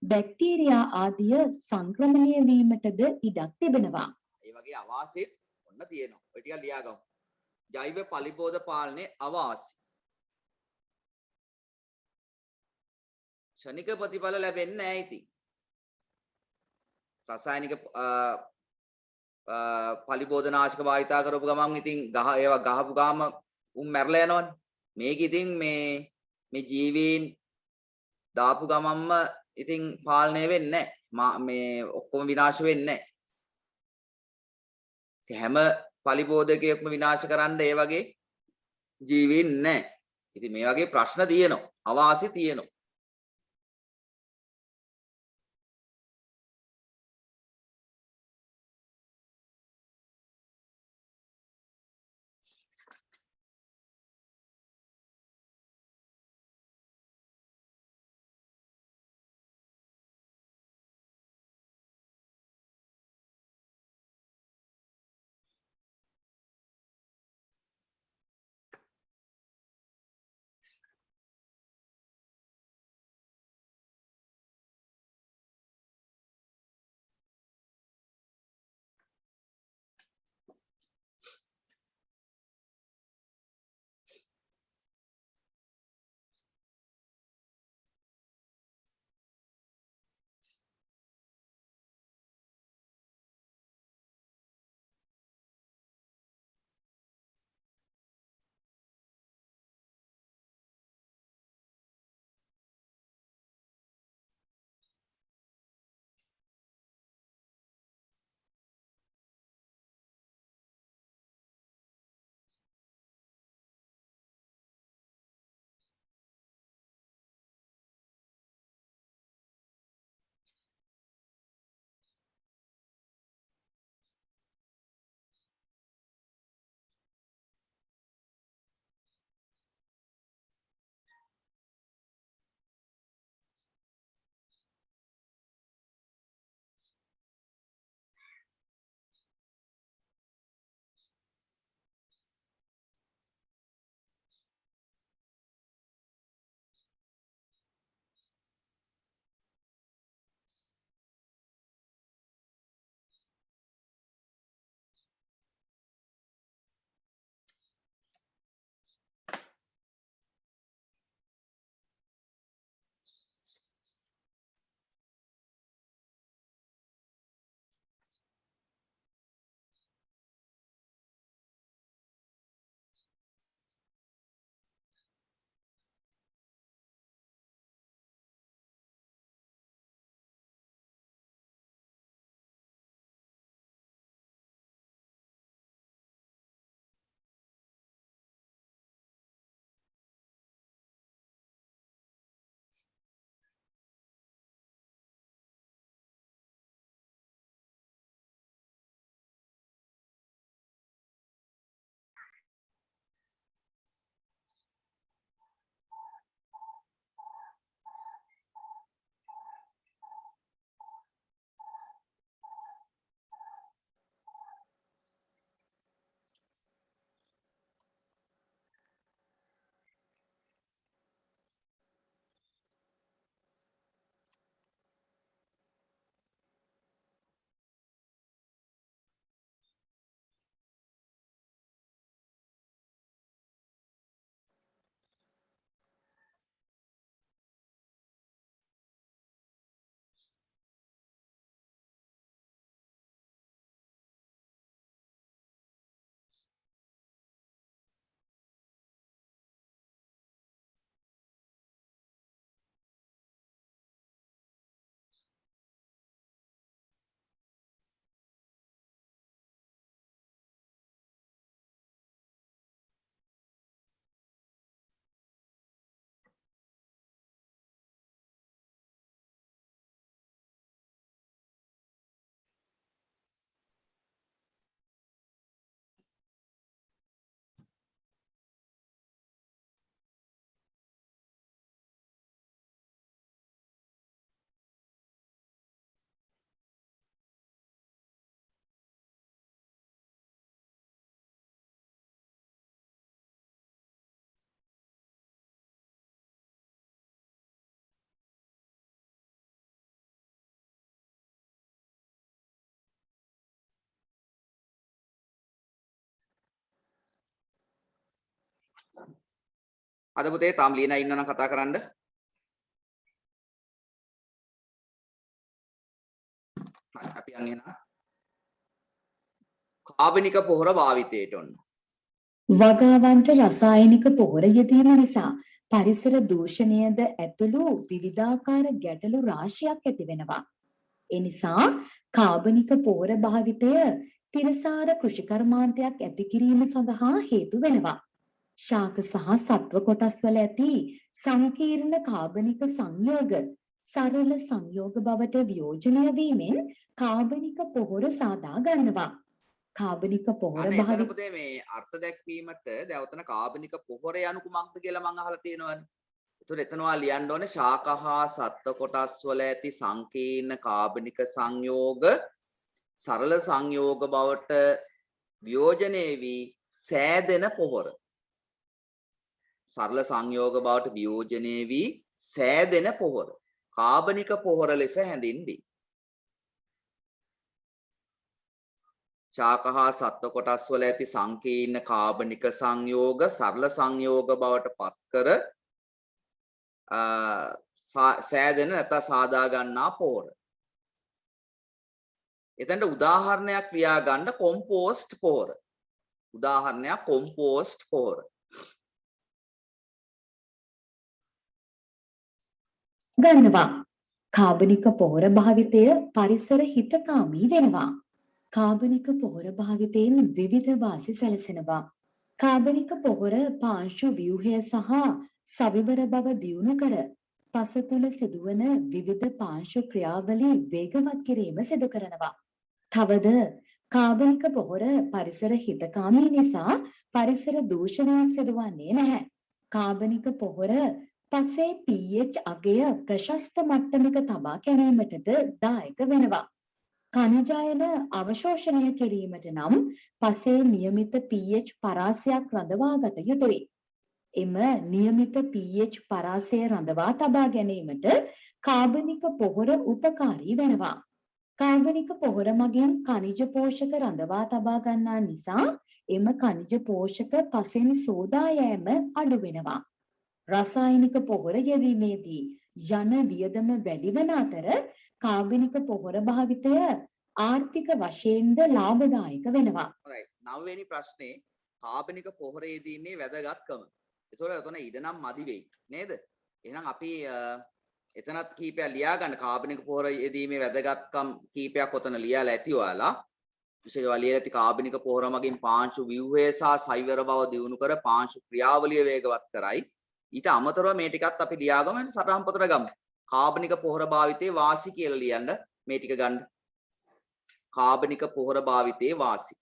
බැක්ටීරියා ආදිය සංක්‍රමණය වීමටද ඉඩක් තිබෙනවා. ඒ වගේ අවාසිත් ඔන්න තියෙනවා. ඔය ටික ලියා ගමු. ජෛව පලිබෝධ පාලනයේ අවාසි. ක්ෂණික ප්‍රතිඵල ලැබෙන්නේ නැහැ ඉතින්. රසායනික පලිබෝධනාශක භාවිතා කරපු ගමන් ඉතින් ඒවා ගහපු ගාම උන් මැරලා යනවනේ. මේක ඉතින් මේ ජීවීන් දාපු ගමන්ම ඉතින් පාලනය වෙන්නේ නැහැ. මේ ඔක්කොම විනාශ වෙන්නේ නැහැ. හැම පලිබෝධකයක්ම විනාශ කරන්න ඒ වගේ ජීවීන් නැහැ. ඉතින් මේ වගේ ප්‍රශ්න තියෙනවා. අවාසි තියෙනවා. අද පුතේ තාම ලියනා ඉන්නවනම් කතා කරන්න. හරි අපි යන්නේ නා. කාබනික පොහොර භාවිතයට ඔන්න. වගාවන්ට රසායනික පොහොර යෙදීම නිසා පරිසර දූෂණයද ඇතුළු විවිධාකාර ගැටලු රාශියක් ඇති වෙනවා. ඒ නිසා කාබනික පොහොර භාවිතය තිරසාර කෘෂිකර්මාන්තයක් ඇති කිරීම සඳහා හේතු වෙනවා. ශාක සහ සත්ව කොටස් වල ඇති සංකීර්ණ කාබනික සංයෝග සරල සංයෝග බවට වියෝජනය වීමෙන් කාබනික පොහොර සාදා ගන්නවා. කාබනික පොහොර අනේ එතන භාවිත පුතේ මේ අර්ථ දැක්වීමට දැන් ඔතන කාබනික පොහොර යනු කුමක්ද කියලා මම අහලා තියෙනවානේ. ඒතර එතනවා ලියන්න ඕනේ ශාක හා සත්ව කොටස් වල ඇති සංකීර්ණ කාබනික සංයෝග සරල සංයෝග බවට වියෝජනය වී සෑදෙන පොහොර. සරල සංයෝග බවට වියෝජනය වී සෑදෙන පොහොර. කාබනික පොහොර ලෙස හැඳින්වේ. ශාක හා සත්ව කොටස් වල ඇති සංකීර්ණ කාබනික සංයෝග සරල සංයෝග බවට පත්කර සෑදෙන නැත්නම් සාදා ගන්නා පොහොර. එතනට උදාහරණයක් ලියා ගන්න කොම්පෝස්ට් පොහොර. උදාහරණයක් කොම්පෝස්ට් පොහොර. ගන්නවා. කාබනික පොහොර භාවිතය පරිසර හිතකාමී වෙනවා. කාබනික පොහොර භාවිතයෙන් විවිධ වාසි සැලසෙනවා. කාබනික පොහොර පාංශු ව්‍යුහය සහ සවිවර බව දියුණු කර පස තුළ සිදුවන විවිධ පාංශු ක්‍රියාවලි වේගවත් කිරීම සිදු කරනවා. තවද කාබනික පොහොර පරිසර හිතකාමී නිසා පරිසර දූෂණයක් සිදුවන්නේ නැහැ. කාබනික පොහොර පසේ pH අගය ප්‍රශස්ත මට්ටමක තබා ගැනීමටද දායක වෙනවා. කණජායන අවශෝෂණය කිරීමට නම් පසේ නියමිත pH පරාසයක් රඳවා ගත යුතුයි. එම නියමිත pH පරාසය රඳවා තබා ගැනීමට කාබනික පොහොර උපකාරී වෙනවා. කාබනික පොහොර මගින් khනිජ පෝෂක රඳවා තබා ගන්නා නිසා එම khනිජ පෝෂක පසෙන් සෝදා යෑම අඩු වෙනවා. රසායනික පොහොර යෙදීමේදී යන වියදම වැඩි වන අතර කාබනික පොහොර භාවිතය ආර්ථික වශයෙන්ද ලාභදායක වෙනවා. right 9 වෙනි ප්‍රශ්නේ කාබනික පොහොර යෙදීමේ වැදගත්කම. ඒතකොට එතන ඉඩ නම් මදි වෙයි නේද? එහෙනම් අපි එතනත් කීපයක් ලියා ගන්න කාබනික පොහොර යෙදීමේ වැදගත්කම් කීපයක් ඔතන ලියාලා ඇති ඔයාලා. විශේෂව ලියලා ඇති කාබනික පොහොර මගින් පාංශු ව්‍යුහය සහ සෛවර බව දියුණු කර පාංශු ක්‍රියාවලිය වේගවත් කරයි. ඊට අමතරව මේ ටිකත් අපි ලියාගමු සටහන් පොතට ගමු. කාබනික පොහොර භාවිතයේ වාසි කියලා ලියන්න මේ ටික ගන්න. කාබනික පොහොර භාවිතයේ වාසි.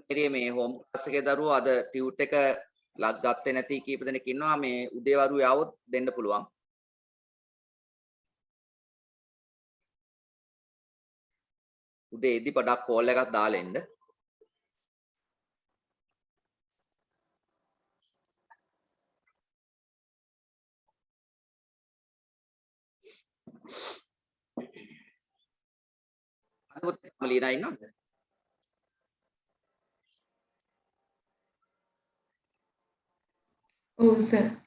ඉතින් මේ හෝම් ක්ලාස් එකේ දරුවෝ අද ටියුට් එක ලක් ගත්තේ නැති කීප දෙනෙක් ඉන්නවා. මේ උදේ වරුවේ આવොත් දෙන්න පුළුවන්. උදේදී පොඩක් කෝල් එකක් දාලා එන්න. අනිත් මලීනා ඉන්නවද? ඔව් සර්.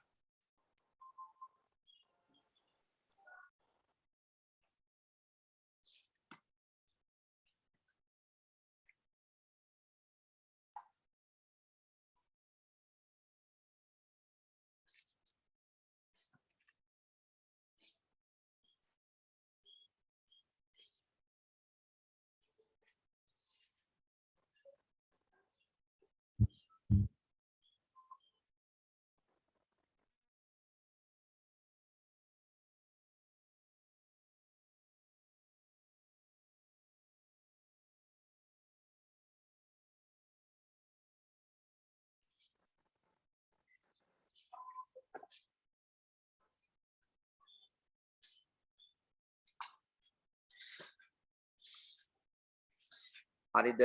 හරිද?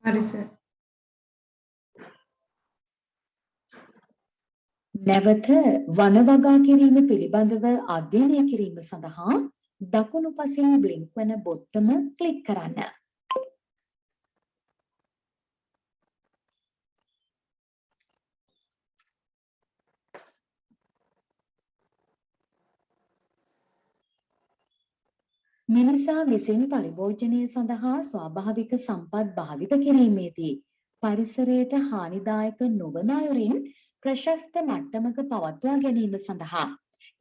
හරි සර්. නැවත වන වගා කිරීම පිළිබඳව අධ්‍යයනය කිරීම සඳහා දකුණු පසින් බ්ලින්ක් වන බොත්තම ක්ලික් කරන්න. මිනිසා විසින් පරිභෝජනය සඳහා ස්වාභාවික සම්පත් භාවිත කිරීමේදී පරිසරයට හානිදායක නොවන අයුරින් ප්‍රශස්ත මට්ටමක පවත්වා ගැනීම සඳහා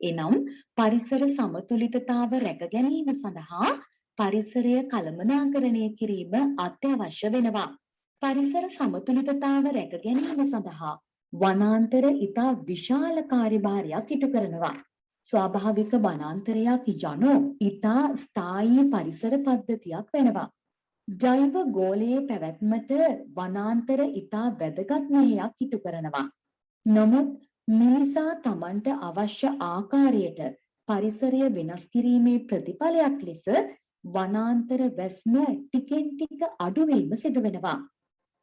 එනම් පරිසර සමතුලිතතාව රැක ගැනීම සඳහා පරිසරය කළමනාකරණය කිරීම අත්‍යවශ්‍ය වෙනවා. පරිසර සමතුලිතතාව රැක ගැනීම සඳහා වනාන්තර ඉතා විශාල කාර්යභාරයක් ඉටු කරනවා. ස්වාභාවික වනාන්තරයක් යනු ඉතා ස්ථායී පරිසර පද්ධතියක් වෙනවා. ජෛව ගෝලයේ පැවැත්මට වනාන්තර ඉතා වැදගත් මෙහෙයක් ඉටු කරනවා. නමුත් මිනිසා තමන්ට අවශ්‍ය ආකාරයට පරිසරය වෙනස් කිරීමේ ප්‍රතිඵලයක් ලෙස වනාන්තර වැස්ම ටිකෙන් ටික අඩුවීම සිදු වෙනවා.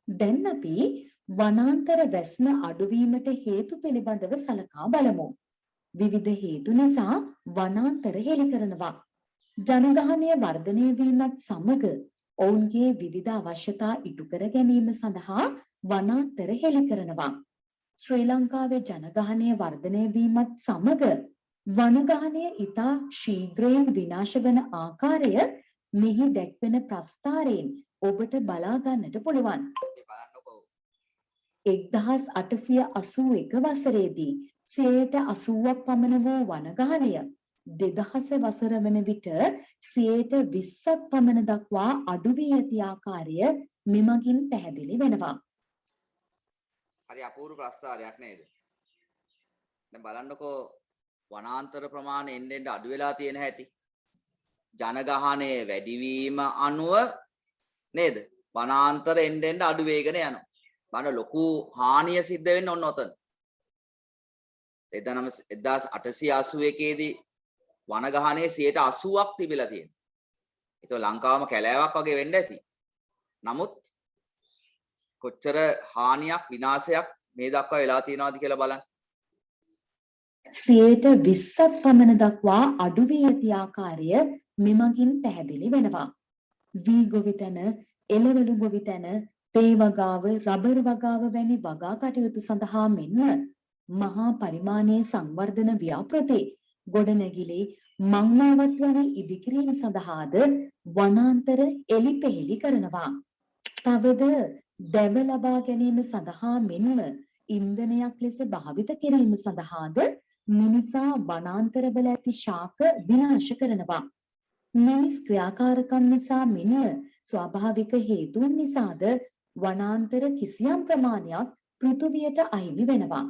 දැන් අපි වනාන්තර වැස්ම අඩුවීමට හේතු පිළිබඳව සලකා බලමු. විවිධ හේතු නිසා වනාන්තර හෙළි කරනවා. ජනගහනය වර්ධනය වීමත් සමග ඔවුන්ගේ විවිධ අවශ්‍යතා ඉටු කර ගැනීම සඳහා වනාන්තර හෙළි කරනවා. ශ්‍රී ලංකාවේ ජනගහනය වර්ධනය වීමත් සමග වනගහනය ඉතා ශීඝ්‍රයෙන් විනාශ වන ආකාරය මෙහි දැක්වෙන ප්‍රස්ථාරයෙන් ඔබට බලා ගන්නට පුළුවන්. 1881 වසරේදී 80% පමණ වූ වනගහනය 2000 වසර වන විට 20% පමණ දක්වා අඩු වී ඇති ආකාරය මෙමගින් පැහැදිලි වෙනවා. හරි අපූර්ව ප්‍රස්තාරයක් නේද? දැන් බලන්නකෝ වනාන්තර ප්‍රමාණය එන්න අඩු වෙලා තියෙන හැටි. ජනගහනය වැඩිවීම අනුව නේද? වනාන්තර එන්න අඩු වේගන යනවා. බලන්න ලොකු හානිය සිද්ධ වෙන්නේ ඔන්න ඔතන. 1881 දී වනගහනයේ 80%ක් තිබිලා තියෙනවා. ඒක ලංකාවම කැලෑවක් වගේ වෙන්න ඇති. නමුත් කොච්චර හානියක් විනාශයක් මේ දක්වා වෙලා තියෙනවද කියලා බලන්න. 20% පමණ දක්වා අඩු වී ඇති ආකාරය මෙමගින් පැහැදිලි වෙනවා. වී ගොවිතැන, එළවලු ගොවිතැන, තේ වගාව, රබර් වගාව වැනි වගා කටයුතු සඳහා මෙන්ම මහා පරිමාණයේ සංවර්ධන ව්‍යාපෘති ගොඩනැගිලි මංමාවත් වන ඉදිකිරීම සඳහාද වනාන්තර එලිපෙහෙලි කරනවා. තවද දැව ලබා ගැනීම සඳහා මෙන්ම ඉන්ධනයක් ලෙස භාවිත කිරීම සඳහාද මිනිසා වනාන්තරවල ඇති ශාක විනාශ කරනවා. මිනිස් ක්‍රියාකාරකම් නිසා මෙන්ම ස්වාභාවික හේතුන් නිසාද වනාන්තර කිසියම් ප්‍රමාණයක් පෘථුවියට අහිමි වෙනවා.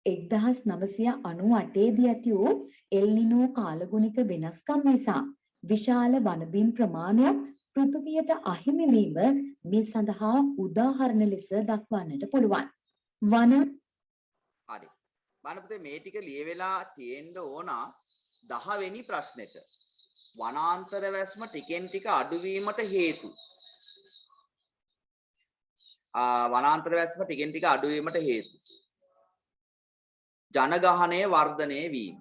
1998 දී ඇති වූ එල්නිනෝ කාලගුණික වෙනස්කම් නිසා විශාල වනබිම් ප්‍රමාණයක් පෘථුවියට අහිමි වීම මේ සඳහා උදාහරණ ලෙස දක්වන්නට පුළුවන්. හරි. බලන්න පුතේ මේ ටික ලියවිලා තියෙන්න ඕන 10 වෙනි ප්‍රශ්නෙට. වනාන්තර වැස්ම ටිකෙන් ටික අඩුවීමට හේතු. වනාන්තර වැස්ම ටිකෙන් ටික අඩුවීමට හේතු. ජනගහනය වර්ධනය වීම.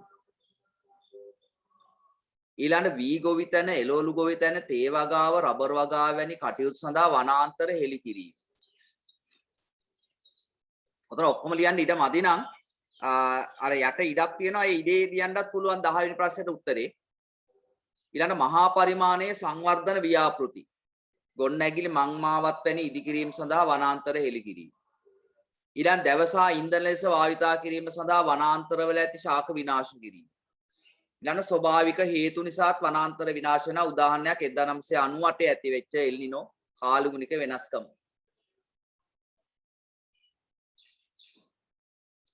ඊළඟ වී ගොවිතැන, එළවලු ගොවිතැන, තේ වගාව, රබර් වගාව වැනි කටයුතු සඳහා වනාන්තර හෙළි කිරීම. ඔතන ඔක්කොම ලියන්න ඉඩ මදි නම් අර යට ඉඩක් තියෙනවා. ඒ ඉඩේ ලියන්නත් පුළුවන් 10 වෙනි ප්‍රශ්නෙට උත්තරේ. ඊළඟ මහා පරිමාණයේ සංවර්ධන ව්‍යාපෘති. ගොන්නැගිලි මංමාවත් වැනි ඉදිකිරීම සඳහා වනාන්තර හෙළි කිරීම. ඊළඟ දැවසා ඉන්ධන ලෙස භාවිතා කිරීම සඳහා වනාන්තරවල ඇති ශාක විනාශ කිරීම. ඊළඟ ස්වභාවික හේතු නිසාත් වනාන්තර විනාශ වෙන උදාහරණයක් 1998 ඇති වෙච්ච එල්නිනෝ කාලගුණික වෙනස්කම.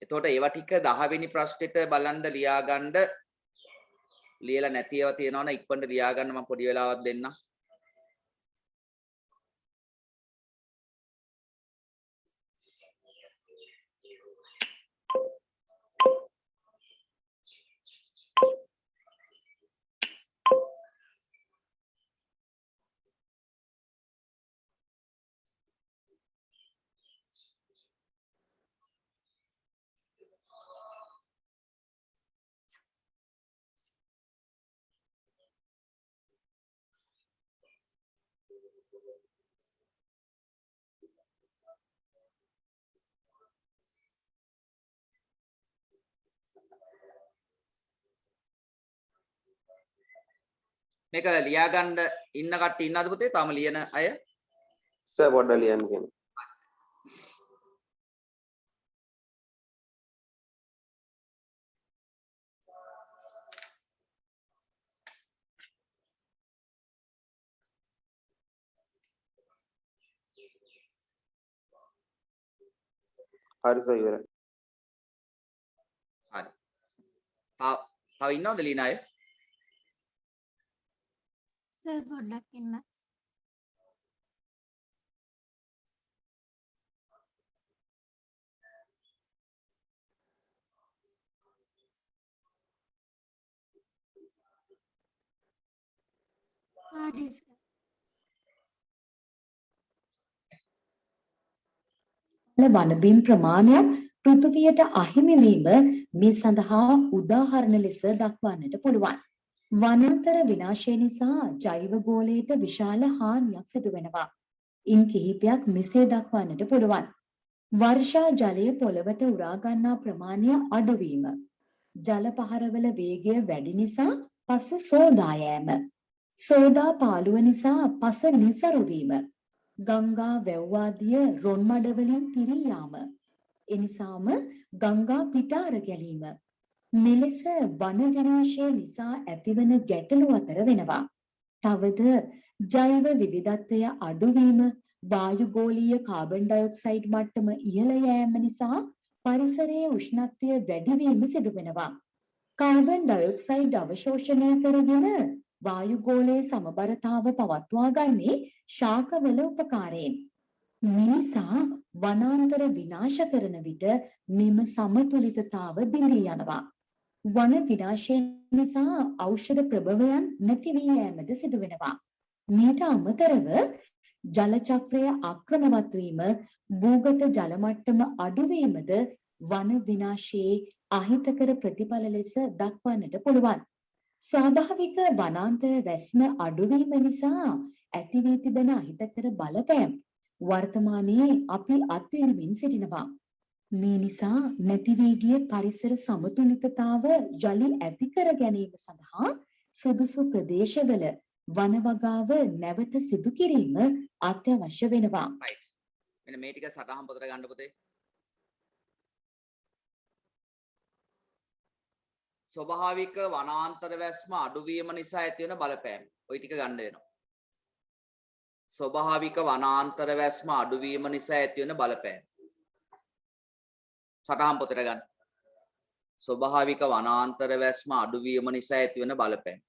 එතකොට ඒවා ටික 10 වෙනි ප්‍රශ්නෙට බලන්න ලියා ගන්න. ලියලා නැති ඒවා තියෙනවා නම් ඉක්මනට ලියා ගන්න මම පොඩි වෙලාවක් දෙන්නම්. මේක ලියා ගන්න ඉන්න කට්ටිය ඉන්නවද පුතේ? තාම ලියන අය? සර් පොඩ්ඩක් ලියන්න කියන්න. හරි සර් ඉවරයි. හරි. තව ඉන්නවද ලියන අය? සර් පොඩ්ඩක් ඉන්න. හරි සර්. වනබිම් ප්‍රමාණයක් පෘථුවියට අහිමි වීම මේ සඳහා උදාහරණ ලෙස දක්වන්නට පුළුවන්. වනාන්තර විනාශය නිසා ජෛව ගෝලයට විශාල හානියක් සිදු වෙනවා. ඉන් කිහිපයක් මෙසේ දක්වන්නට පුළුවන්. වර්ෂා ජලය පොළවට උරා ගන්නා ප්‍රමාණය අඩු වීම. ජල පහරවල වේගය වැඩි නිසා පස සෝදා යෑම. සෝදා පාළුව නිසා පස නිසරු වීම. ගංගා වැව් ආදිය රොන් මඩ වලින් පිරී යාම. එනිසාම ගංගා පිටාර ගැලීම මෙලෙස වන විනාශය නිසා ඇතිවන ගැටලු අතර වෙනවා. තවද ජෛව විවිධත්වය අඩුවීම, වායුගෝලීය කාබන් ඩයොක්සයිඩ් මට්ටම ඉහළ යෑම නිසා පරිසරයේ උෂ්ණත්වය වැඩිවීම සිදු වෙනවා. කාබන් ඩයොක්සයිඩ් අවශෝෂණය කරගෙන වායුගෝලයේ සමබරතාව පවත්වා ගන්නේ ශාකවල උපකාරයෙන්. මිනිසා වනාන්තර විනාශ කරන විට මෙම සමතුලිතතාව බිඳී යනවා. වන විනාශය නිසා ඖෂධ ප්‍රභවයන් නැති වී යෑමද සිදු වෙනවා. මීට අමතරව ජල චක්‍රය අක්‍රමවත් වීම, භූගත ජල මට්ටම අඩුවීමද වන විනාශයේ අහිතකර ප්‍රතිඵල ලෙස දක්වන්නට පුළුවන්. ස්වාභාවික වනාන්තර වැස්ම අඩුවීම නිසා ඇති වී තිබෙන අහිතකර බලපෑම් වර්තමානයේ අපි අත්විඳිමින් සිටිනවා. මේ නිසා නැති වී ගිය පරිසර සමතුලිතතාව යලි ඇති කර ගැනීම සඳහා සුදුසු ප්‍රදේශවල වන වගාව නැවත සිදු කිරීම අත්‍යවශ්‍ය වෙනවා. right මෙන්න මේ ටික සටහන් පොතට ගන්න පුතේ. ස්වභාවික වනාන්තර වැස්ම අඩුවීම නිසා ඇති වෙන බලපෑම්. ওই ටික ගන්න වෙනවා. ස්වභාවික වනාන්තර වැස්ම අඩුවීම නිසා ඇති වෙන බලපෑම්. සටහන් පොතට ගන්න. ස්වභාවික වනාන්තර වැස්ම අඩුවීම නිසා ඇති වෙන බලපෑම්.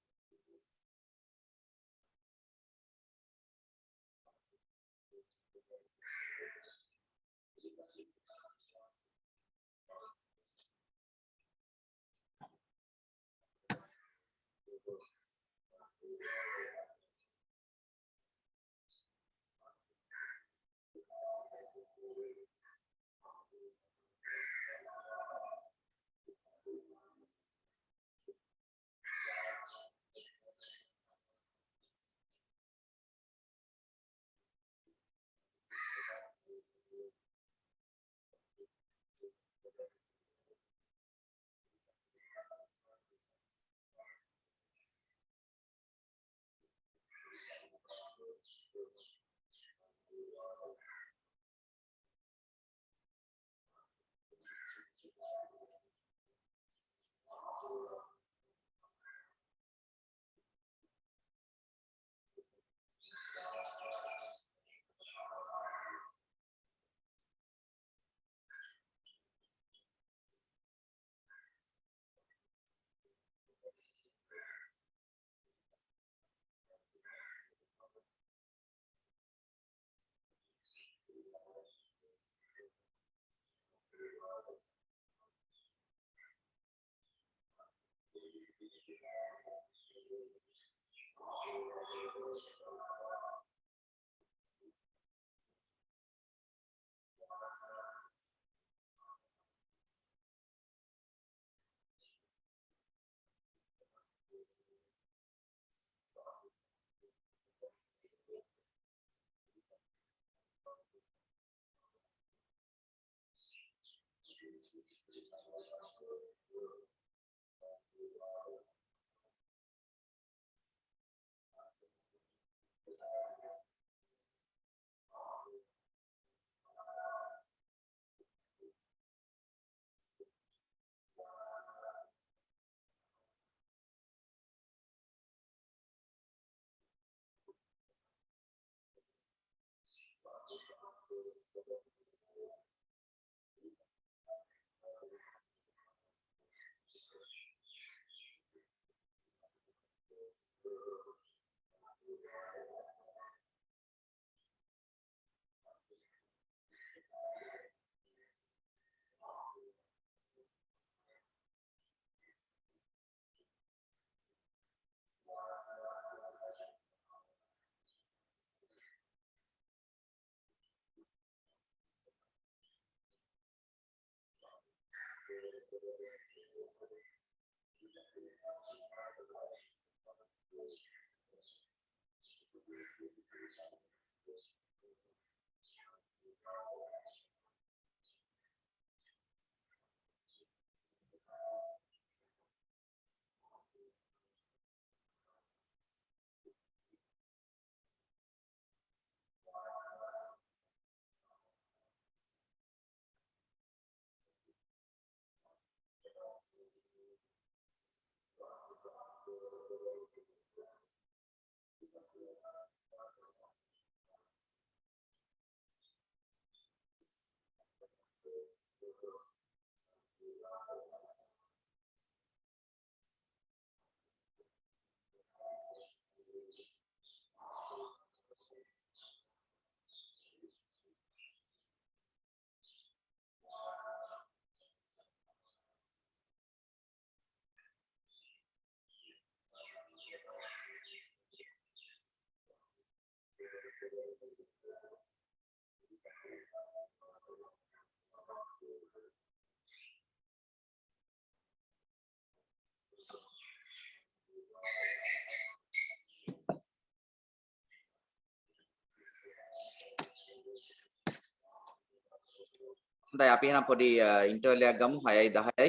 හොඳයි අපි එහෙනම් පොඩි ඉන්ටර්වල් එකක් ගමු 6යි 10යි.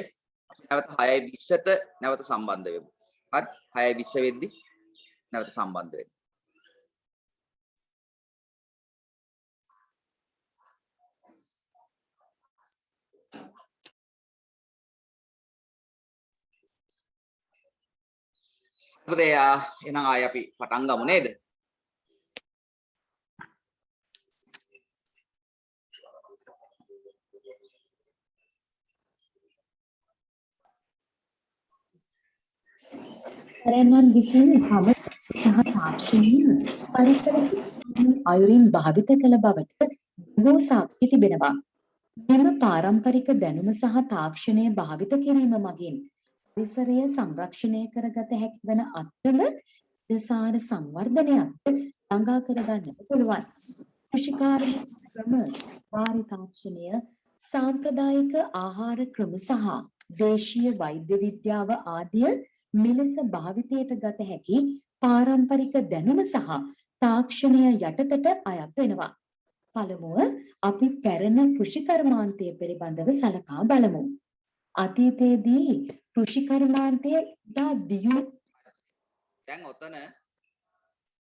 නැවත 6යි 20ට නැවත සම්බන්ධ වෙමු. හරි 6යි 20 වෙද්දි නැවත සම්බන්ධ වෙමු. මොකද එහෙනම් ආයි අපි පටන් ගමු නේද? රැන්නන් විසින් තම සහ තාක්ෂණීය පරිසර අයුරින් භාවිත කළ බවට බොහෝ සාක්ෂි තිබෙනවා. මෙම පාරම්පරික දැනුම සහ තාක්ෂණය භාවිත කිරීම මගින් පරිසරය සංරක්ෂණය කරගත හැකි වන අත්වල දසාර සංවර්ධනයක් ළඟා කරගන්නට පුළුවන්. කෘෂිකාර්මික ක්‍රම, වාරි තාක්ෂණය, සාම්ප්‍රදායික ආහාර ක්‍රම සහ දේශීය වෛද්‍ය විද්‍යාව ආදිය මෙලෙස භාවිතයට ගත හැකි පාරම්පරික දැනුම සහ තාක්ෂණය යටතට අයත් වෙනවා. පළමුව අපි පැරණි කෘෂි කර්මාන්තය පිළිබඳව සලකා බලමු. අතීතයේදී කෘෂි කර්මාන්තය ඉතා දියුණු දැන් ඔතන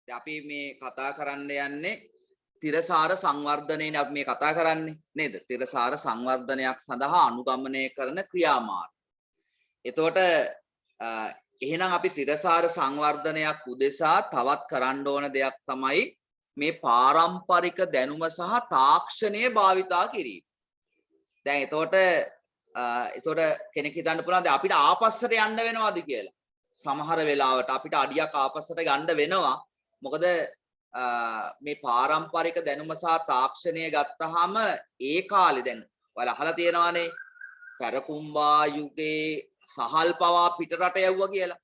අපි මේ කතා කරන්න යන්නේ තිරසාර සංවර්ධනයනේ අපි මේ කතා කරන්නේ නේද? තිරසාර සංවර්ධනයක් සඳහා අනුගමනය කරන ක්‍රියාමාර්ග. එතකොට එහෙනම් අපි තිරසාර සංවර්ධනයක් උදෙසා තවත් කරන්න ඕන දෙයක් තමයි මේ පාරම්පරික දැනුම සහ තාක්ෂණය භාවිතා කිරීම. දැන් එතකොට කෙනෙක් හිතන්න පුළුවන් දැන් අපිට ආපස්සට යන්න වෙනවද කියලා. සමහර වෙලාවට අපිට අඩියක් ආපස්සට ගන්න වෙනවා. මොකද මේ පාරම්පරික දැනුම සහ තාක්ෂණය ගත්තාම ඒ කාලේ දැන් ඔයාලා අහලා තියෙනවානේ පැරකුම්බා යුගයේ සහල් පවා පිටරට යවුවා කියලා.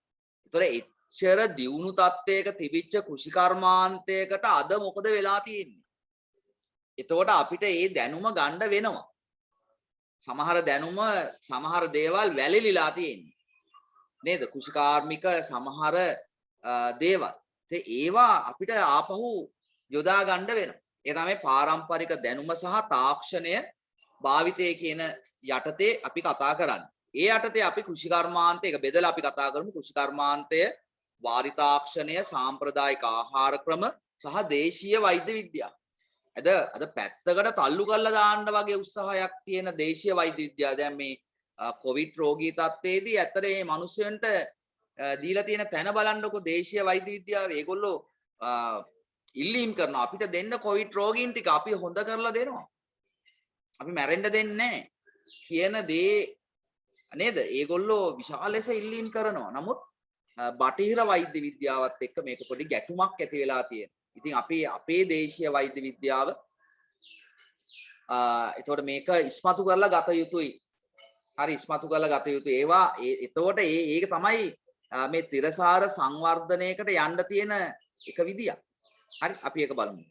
ඒතර එච්චර දියුණු තත්ත්වයක තිබිච්ච කෘෂි කර්මාන්තයකට අද මොකද වෙලා තියෙන්නේ? එතකොට අපිට මේ දැනුම ගන්න වෙනවා. සමහර දැනුම සමහර දේවල් වැළලීලා තියෙන්නේ. නේද? කෘෂි කාර්මික සමහර දේවල්. ඒවා අපිට ආපහු යොදා ගන්න වෙනවා. ඒ තමයි පාරම්පරික දැනුම සහ තාක්ෂණය භාවිතය කියන යටතේ අපි කතා කරන්නේ. ඒ යටතේ අපි කෘෂි කර්මාන්තය එක බෙදලා අපි කතා කරමු. කෘෂි කර්මාන්තය, වාරි තාක්ෂණය, සාම්ප්‍රදායික ආහාර ක්‍රම සහ දේශීය වෛද්‍ය විද්‍යාව. අද පැත්තකට තල්ලු කරලා දාන්න වගේ උත්සාහයක් තියෙන දේශීය වෛද්‍ය විද්‍යාව. දැන් මේ කොවිඩ් රෝගී තත්ත්වයේදී ඇත්තට මේ මිනිස්සුන්ට දීලා තියෙන තැන බලන්නකො දේශීය වෛද්‍ය විද්‍යාව. ඒගොල්ලෝ ඉල්ලීම් කරනවා අපිට දෙන්න කොවිඩ් රෝගීන් ටික අපි හොඳ කරලා දෙනවා. අපි මැරෙන්න දෙන්නේ නැහැ කියන දේ නේද? ඒගොල්ලෝ විශාල ලෙස ඉල්ලීම් කරනවා. නමුත් බටහිර වෛද්‍ය විද්‍යාවත් එක්ක මේක පොඩි ගැටුමක් ඇති වෙලා තියෙනවා. ඉතින් අපේ දේශීය වෛද්‍ය විද්‍යාව එතකොට මේක ඉස්මතු කරලා ගත යුතුයි. හරි ඉස්මතු කරලා ගත යුතුයි. ඒවා එතකොට ඒක තමයි මේ තිරසාර සංවර්ධනයකට යන්න තියෙන එක විදියක්. හරි අපි ඒක බලමු.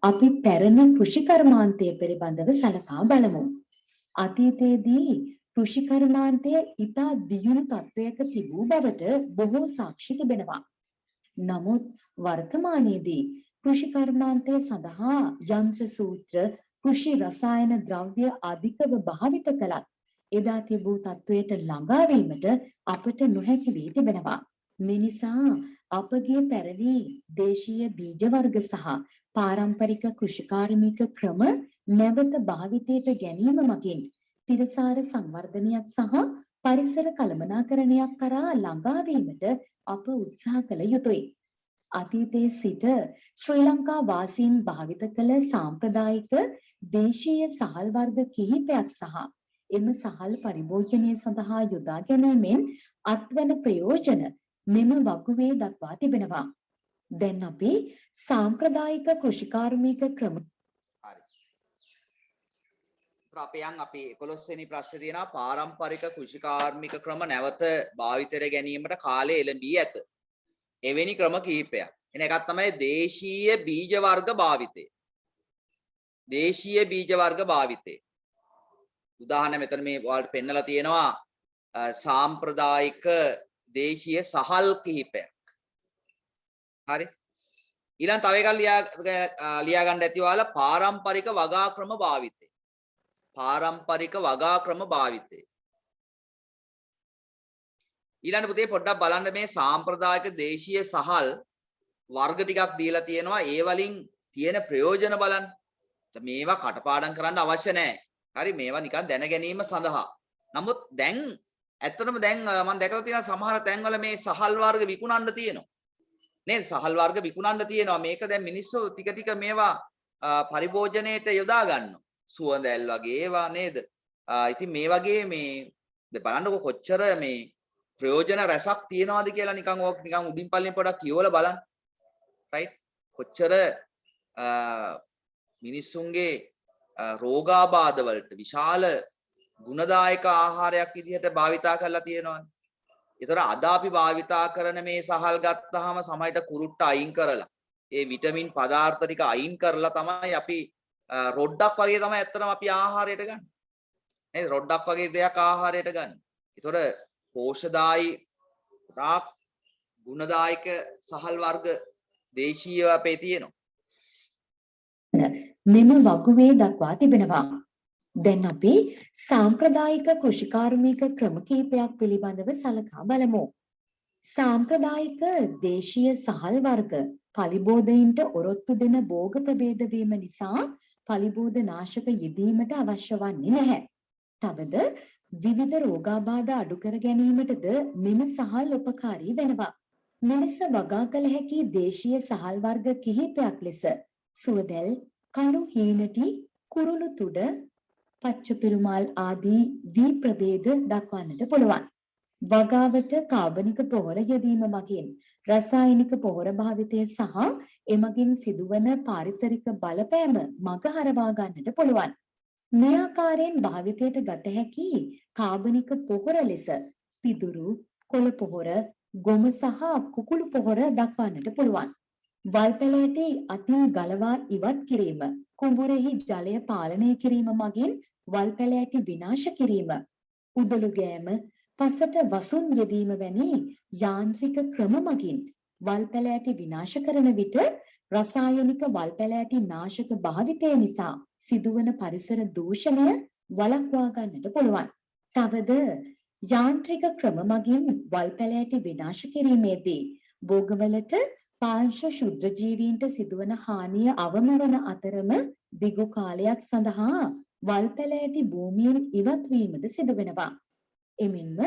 අපි පැරණි කෘෂි කර්මාන්තය පිළිබඳව සලකා බලමු. අතීතයේදී කෘෂි කර්මාන්තය ඉතා දියුණු තත්ත්වයක තිබූ බවට බොහෝ සාක්ෂි තිබෙනවා. නමුත් වර්තමානයේදී කෘෂි කර්මාන්තය සඳහා යන්ත්‍ර සූත්‍ර, කෘෂි රසායන ද්‍රව්‍ය අධිකව භාවිත කළත් එදා තිබූ තත්ත්වයට ළඟා වීමට අපට නොහැකි වී තිබෙනවා. මේ නිසා අපගේ පැරණි දේශීය බීජ වර්ග සහ පාරම්පරික කෘෂිකාර්මික ක්‍රම නැවත භාවිතයට ගැනීම මගින් තිරසාර සංවර්ධනයක් සහ පරිසර කළමනාකරණයක් කරා ළඟා වීමට අප උත්සාහ කළ යුතුයි. අතීතයේ සිට ශ්‍රී ලංකා වාසීන් භාවිත කළ සාම්ප්‍රදායික දේශීය සහල් වර්ග කිහිපයක් සහ එම සහල් පරිභෝජනය සඳහා යොදා ගැනීමෙන් අත්වන ප්‍රයෝජන මෙම වගුවේ දක්වා තිබෙනවා. දැන් අපි සාම්ප්‍රදායික කෘෂිකාර්මික ක්‍රම අපි 11 වෙනි ප්‍රශ්නේ තියෙනවා පාරම්පරික කෘෂිකාර්මික ක්‍රම නැවත භාවිතයට ගැනීමට කාලය එළඹී ඇත. එවැනි ක්‍රම කිහිපයක්. එන එකක් තමයි දේශීය බීජ වර්ග භාවිතය. දේශීය බීජ වර්ග භාවිතය. උදාහරණ මෙතන මේ ඔයාලට පෙන්නලා තියෙනවා සාම්ප්‍රදායික දේශීය සහල් කිහිපයක්. හරි. ඊළඟ තව එකක් ලියා ගන්න ඇති ඔයාලා පාරම්පරික වගා ක්‍රම භාවිතය. පාරම්පරික වගා ක්‍රම භාවිතය. ඊළඟ පුතේ පොඩ්ඩක් බලන්න මේ සාම්ප්‍රදායික දේශීය සහල් වර්ග ටිකක් දීලා තියෙනවා. ඒ වලින් තියෙන ප්‍රයෝජන බලන්න. මේවා කටපාඩම් කරන්න අවශ්‍ය නැහැ. හරි මේවා නිකන් දැන ගැනීම සඳහා. නමුත් දැන් ඇත්තටම දැන් මම දැකලා තියෙනවා සමහර තැන්වල මේ සහල් වර්ග විකුණන්න තියෙනවා. නේද? සහල් වර්ග විකුණන්න තියෙනවා. මේක දැන් මිනිස්සු ටික ටික මේවා පරිභෝජනයේට යොදා ගන්නවා. සුවඳැල් වගේ ඒවා නේද? ඉතින් මේ වගේ මේ බලන්නකො කොච්චර මේ ප්‍රයෝජන රසක් තියනවාද කියලා නිකන් උඩින් පල්ලෙන් පොඩක් කියවලා බලන්න. රයිට්? කොච්චර මිනිස්සුන්ගේ රෝගාබාධ වලට විශාල ගුණදායක ආහාරයක් විදිහට භාවිතා කරලා තියෙනවානේ. ඒතර අද අපි භාවිතා කරන මේ සහල් ගත්තාම සමහරට කුරුට්ට අයින් කරලා ඒ විටමින් පදාර්ථ ටික අයින් කරලා තමයි අපි රොඩ්ඩක් වගේ තමයි ඇත්තටම අපි ආහාරයට ගන්න. නේද? රොඩ්ඩක් වගේ දෙයක් ආහාරයට ගන්න. ඒතර පෝෂදායි රාක් ගුණදායක සහල් වර්ග දේශීය අපේ තියෙනවා. මෙම වගුවේ දක්වා තිබෙනවා. දැන් අපි සාම්ප්‍රදායික කෘෂිකාර්මික ක්‍රම කිහිපයක් පිළිබඳව සලකා බලමු. සාම්ප්‍රදායික දේශීය සහල් වර්ග පලිබෝධයින්ට ඔරොත්තු දෙන භෝග ප්‍රභේද වීම නිසා පලිබෝධ නාශක යෙදීමට අවශ්‍ය වන්නේ නැහැ. තවද විවිධ රෝගාබාධ අඩු කර ගැනීමටද මෙම සහල් උපකාරී වෙනවා. මෙලෙස වගා කළ හැකි දේශීය සහල් වර්ග කිහිපයක් ලෙස සුවදැල්, කණු හීනටි, කුරුළු තුඩ, පච්ච පෙරුමාල් ආදී වී ප්‍රභේද දක්වන්නට පුළුවන්. වගාවට කාබනික පොහොර යෙදීම මගින් රසායනික පොහොර භාවිතය සහ එමගින් සිදුවන පාරිසරික බලපෑම මග හරවා ගන්නට පුළුවන්. මේ ආකාරයෙන් භාවිතයට ගත හැකි කාබනික පොහොර ලෙස පිදුරු, කොළ පොහොර, ගොම සහ කුකුළු පොහොර දක්වන්නට පුළුවන්. වල් පැලෑටි අතින් ගලවා ඉවත් කිරීම, කුඹුරෙහි ජලය පාලනය කිරීම මගින් වල් පැලෑටි විනාශ කිරීම, උදළු ගෑම, පසට වසුන් යෙදීම වැනි යාන්ත්‍රික ක්‍රම මගින් වල් පැලෑටි විනාශ කරන විට රසායනික වල් පැලෑටි නාශක භාවිතය නිසා සිදුවන පරිසර දූෂණය වළක්වා ගන්නට පුළුවන්. තවද යාන්ත්‍රික ක්‍රම මගින් වල් පැලෑටි විනාශ කිරීමේදී භෝගවලට පාංශ ශුද්‍ර ජීවීන්ට සිදුවන හානිය අවම වන අතරම දිගු කාලයක් සඳහා වල් පැලෑටි භූමියෙන් ඉවත් වීමද සිදු වෙනවා. එමෙන්ම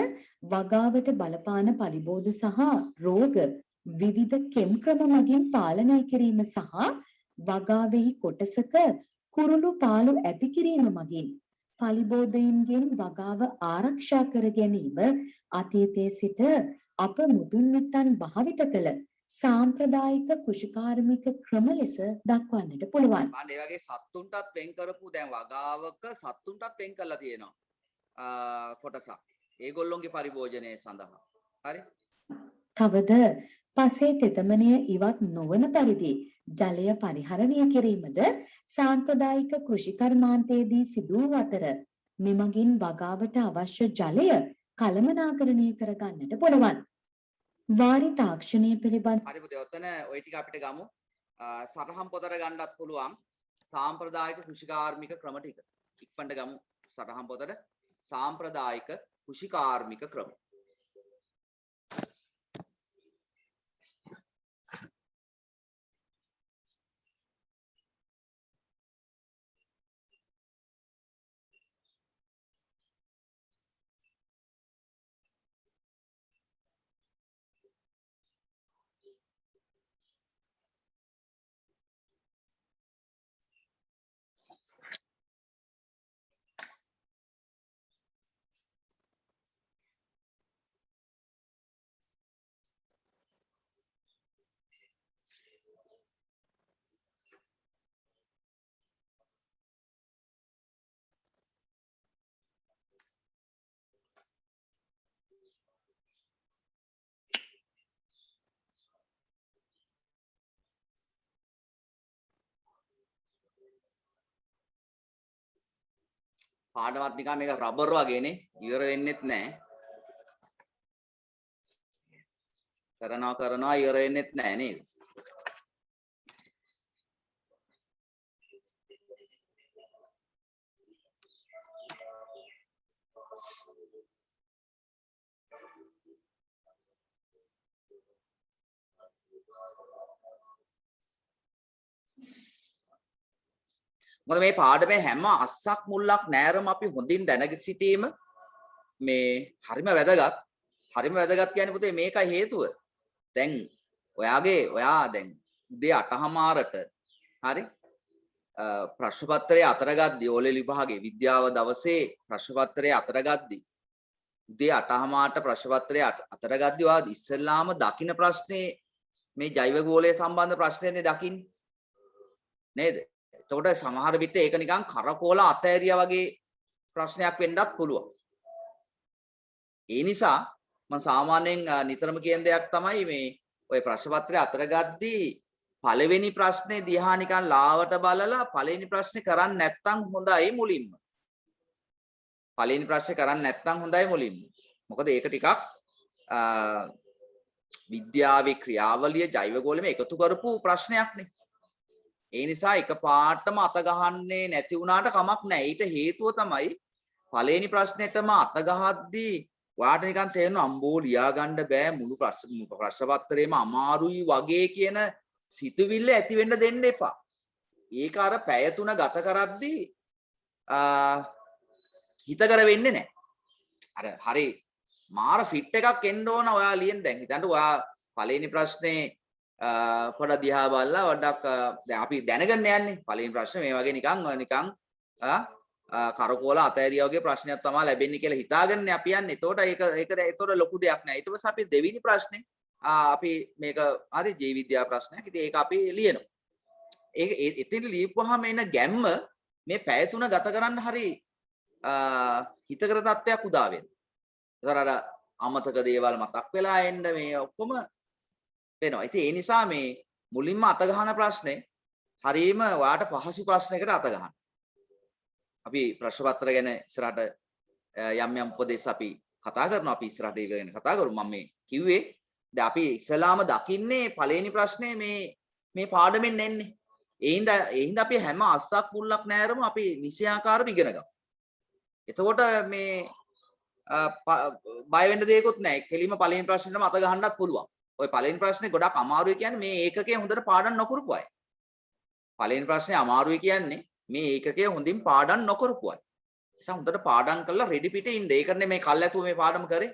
වගාවට බලපාන පලිබෝධ සහ රෝග විවිධ කෙම් ක්‍රම මගින් පාලනය කිරීම සහ වගාවෙහි කොටසක කුරුළු පාලු ඇති කිරීම මගින් පලිබෝධයින්ගෙන් වගාව ආරක්ෂා කර ගැනීම අතීතයේ සිට අප මුදුන් මිත්තන් භාවිත කළ සාම්ප්‍රදායික කෘෂිකාර්මික ක්‍රම ලෙස දක්වන්නට පුළුවන්. අන්න ඒ වගේ සත්තුන්ටත් වෙන් කරපු දැන් වගාවක සත්තුන්ටත් වෙන් කරලා තියෙනවා. කොටසක්. ඒගොල්ලොන්ගේ පරිභෝජනය සඳහා. හරි? තවද පසේ තෙතමනය ඉවත් නොවන පරිදි ජලය පරිහරණය කිරීමද සාම්ප්‍රදායික කෘෂි කර්මාන්තයේදී සිදු වූ අතර මෙමගින් වගාවට අවශ්‍ය ජලය කළමනාකරණය කර ගන්නට පුළුවන්. වාරි තාක්ෂණය පිළිබඳ හරි පුතේ ඔතන ওই ටික අපිට ගමු. සටහන් පොතට ගන්නත් පුළුවන්. සාම්ප්‍රදායික කෘෂිකාර්මික ක්‍රම ටික. ඉක්මනට ගමු සටහන් පොතට. සාම්ප්‍රදායික කෘෂිකාර්මික ක්‍රම. පාඩමත් නිකන් මේක රබර් වගේනේ ඉවර වෙන්නෙත් නැහැ. කරනවා ඉවර වෙන්නෙත් නැහැ නේද? මොකද මේ පාඩමේ හැම අස්සක් මුල්ලක් නෑරම අපි හොඳින් දැනග සිටීම මේ හරිම වැදගත්. හරිම වැදගත් කියන්නේ පුතේ මේකයි හේතුව. දැන් ඔයා දැන් උදේ 8:00මාරට හරි ප්‍රශ්න පත්‍රය අතර ගද්දී ඕලෙවල් විභාගේ විද්‍යාව දවසේ ප්‍රශ්න පත්‍රය අතර ගද්දී උදේ 8:00මාරට ප්‍රශ්න පත්‍රය අතර ගද්දී ඔයා ඉස්සෙල්ලාම දකින්න ප්‍රශ්නේ මේ ජෛව ගෝලය සම්බන්ධ ප්‍රශ්නේනේ දකින්නේ නේද? එතකොට සමහර විට ඒක නිකන් කරකෝල අතෑරියා වගේ ප්‍රශ්නයක් වෙන්නත් පුළුවන්. ඒ නිසා මම සාමාන්‍යයෙන් නිතරම කියන දෙයක් තමයි මේ ඔය ප්‍රශ්න පත්‍රය අතර ගද්දී පළවෙනි ප්‍රශ්නේ දිහා නිකන් ලාවට බලලා පළවෙනි ප්‍රශ්නේ කරන්නේ නැත්නම් හොඳයි මුලින්ම. පළවෙනි ප්‍රශ්නේ කරන්නේ නැත්නම් හොඳයි මුලින්ම. මොකද ඒක ටිකක් විද්‍යාවේ ක්‍රියාවලිය ජෛව ගෝලෙම එකතු කරපු ප්‍රශ්නයක්නේ. ඒ නිසා එකපාරටම අත ගහන්නේ නැති වුණාට කමක් නැහැ. ඊට හේතුව තමයි පළවෙනි ප්‍රශ්නෙටම අත ගහද්දී ඔයාට නිකන් තේරෙනවා අම්බෝ ලියා ගන්න බෑ මුළු ප්‍රශ්න පත්‍රේම අමාරුයි වගේ කියන සිතුවිල්ල ඇති වෙන්න දෙන්න එපා. ඒක අර පැය 3 ගත කරද්දී හිතකර වෙන්නේ නැහැ. අර හරි මාර ෆිට් එකක් එන්න ඕන ඔයා ලියන දැන් හිතන්න ඔයා පළවෙනි ප්‍රශ්නේ පොඩ දිහා බලලා වඩක් දැන් අපි දැනගන්න යන්නේ පළවෙනි ප්‍රශ්නේ මේ වගේ නිකන් කරකෝල අතෑරියා වගේ ප්‍රශ්නයක් තමයි ලැබෙන්නේ කියලා හිතාගන්නේ අපි යන්නේ. ඒතකොට ලොකු දෙයක් නෑ. ඊට පස්සේ අපි දෙවෙනි ප්‍රශ්නේ අපි මේක හරි ජීව විද්‍යා ප්‍රශ්නයක්. ඉතින් ඒක අපි ලියනවා. ඒක එතන ලියපුවාම එන ගැම්ම මේ පැය 3 ගත කරන්න හරි හිතකර තත්ත්වයක් උදා වෙනවා. ඒතර අර අමතක දේවල් මතක් වෙලා එන්න මේ ඔක්කොම වෙනවා. ඉතින් ඒ නිසා මේ මුලින්ම අත ගන්න ප්‍රශ්නේ හරීම ඔයාට පහසු ප්‍රශ්නයකට අත ගන්න. අපි ප්‍රශ්න පත්‍ර ගැන ඉස්සරහට යම් උපදේශ අපි කතා කරනවා. අපි ඉස්සරහට ඒක ගැන කතා කරමු. මම මේ කිව්වේ දැන් අපි ඉස්සලාම දකින්නේ පළවෙනි ප්‍රශ්නේ මේ පාඩමෙන් එන්නේ. ඒ හින්දා අපි හැම අස්සක් මුල්ලක් නෑරම අපි නිසියාකාරව ඉගෙන ගමු. එතකොට මේ බය වෙන්න දෙයක්වත් නැහැ. කෙලින්ම පළවෙනි ප්‍රශ්නෙටම අත ගහන්නත් පුළුවන්. ඔය පළවෙනි ප්‍රශ්නේ ගොඩක් අමාරුයි කියන්නේ මේ ඒකකයේ හොඳට පාඩම් නොකරපු අය. පළවෙනි ප්‍රශ්නේ අමාරුයි කියන්නේ මේ ඒකකයේ හොඳින් පාඩම් නොකරපු අය. ඒ නිසා හොඳට පාඩම් කරලා රෙඩි පිටේ ඉන්න. ඒකනේ මේ කල්ැතුව මේ පාඩම කරේ.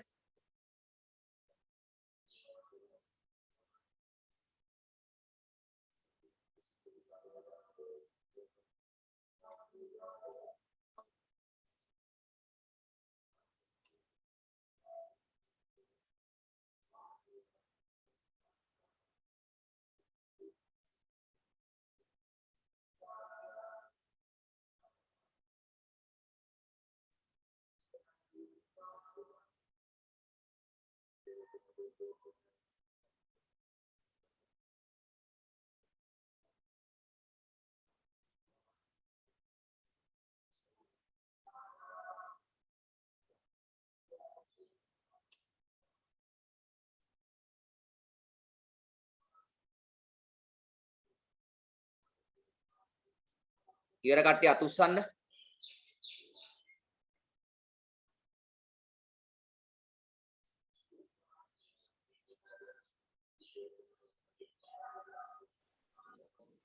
ඉවර කට්ටිය අත උස්සන්න.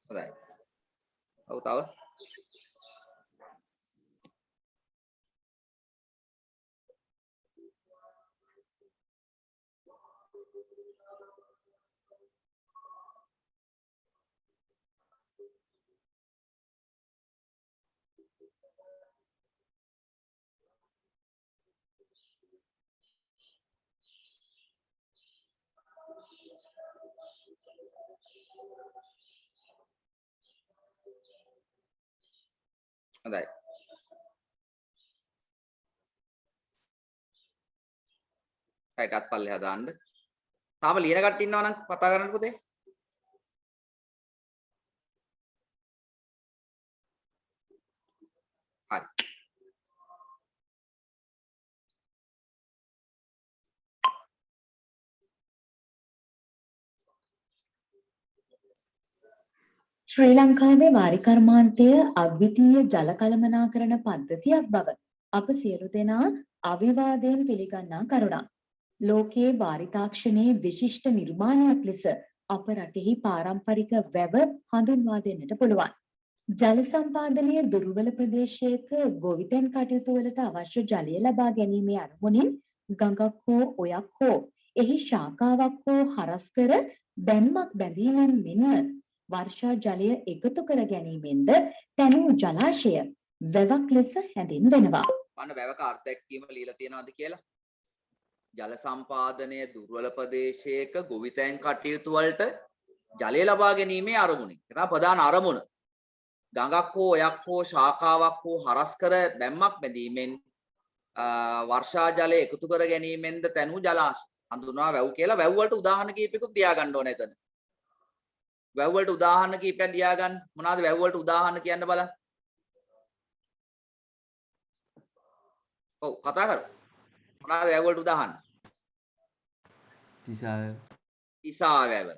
හොඳයි. ඔව් තව. හොඳයි. ටයිටත් පල්ලෙහා දාන්න. තාම ලියන කට්ටිය ඉන්නවා නම් කතා කරන්න පුතේ. හරි. ශ්‍රී ලංකාවේ වාරි කර්මාන්තය අද්විතීය ජල කළමනාකරණ පද්ධතියක් බව අප සියලු දෙනා අවිවාදයෙන් පිළිගන්නා කරුණක්. ලෝකයේ වාරි තාක්ෂණයේ විශිෂ්ට නිර්මාණයක් ලෙස අප රටෙහි පාරම්පරික වැව හඳුන්වා දෙන්නට පුළුවන්. ජල සම්පාදනයේ දුර්වල ප්‍රදේශයක ගොවිතැන් කටයුතු වලට අවශ්‍ය ජලය ලබා ගැනීමේ අරමුණින් ගඟක් හෝ ඔයක් හෝ එහි ශාඛාවක් හෝ හරස් කර බැම්මක් බැඳීමෙන් මෙන්ම වර්ෂා ජලය එකතු කර ගැනීමෙන්ද තැනූ ජලාශය වැවක් ලෙස හැඳින්වෙනවා. අන්න වැවක අර්ථයක් කීම লীලා තියෙනවද කියලා? ජල සම්පාදනය දුර්වල ප්‍රදේශයක ගොවිතැන් කටයුතු වලට ජලය ලබා ගැනීමේ අරමුණින්. ඒක තමයි ප්‍රධාන අරමුණ. ගඟක් හෝ ඔයක් හෝ ශාඛාවක් හෝ හරස් කර බැම්මක් බැඳීමෙන් වර්ෂා ජලය එකතු කර ගැනීමෙන්ද තැනූ ජලාශය හඳුන්වනවා වැව් කියලා. වැව් වලට උදාහරණ කීපයකුත් තියා ගන්න ඕනේ එතන. වැව් වලට උදාහරණ කීපයක් ලියා ගන්න. මොනවාද වැව් වලට උදාහරණ කියන්න බලන්න. ඔව් කතා කරමු. මොනවාද වැව් වලට උදාහරණ? තිසා වැව.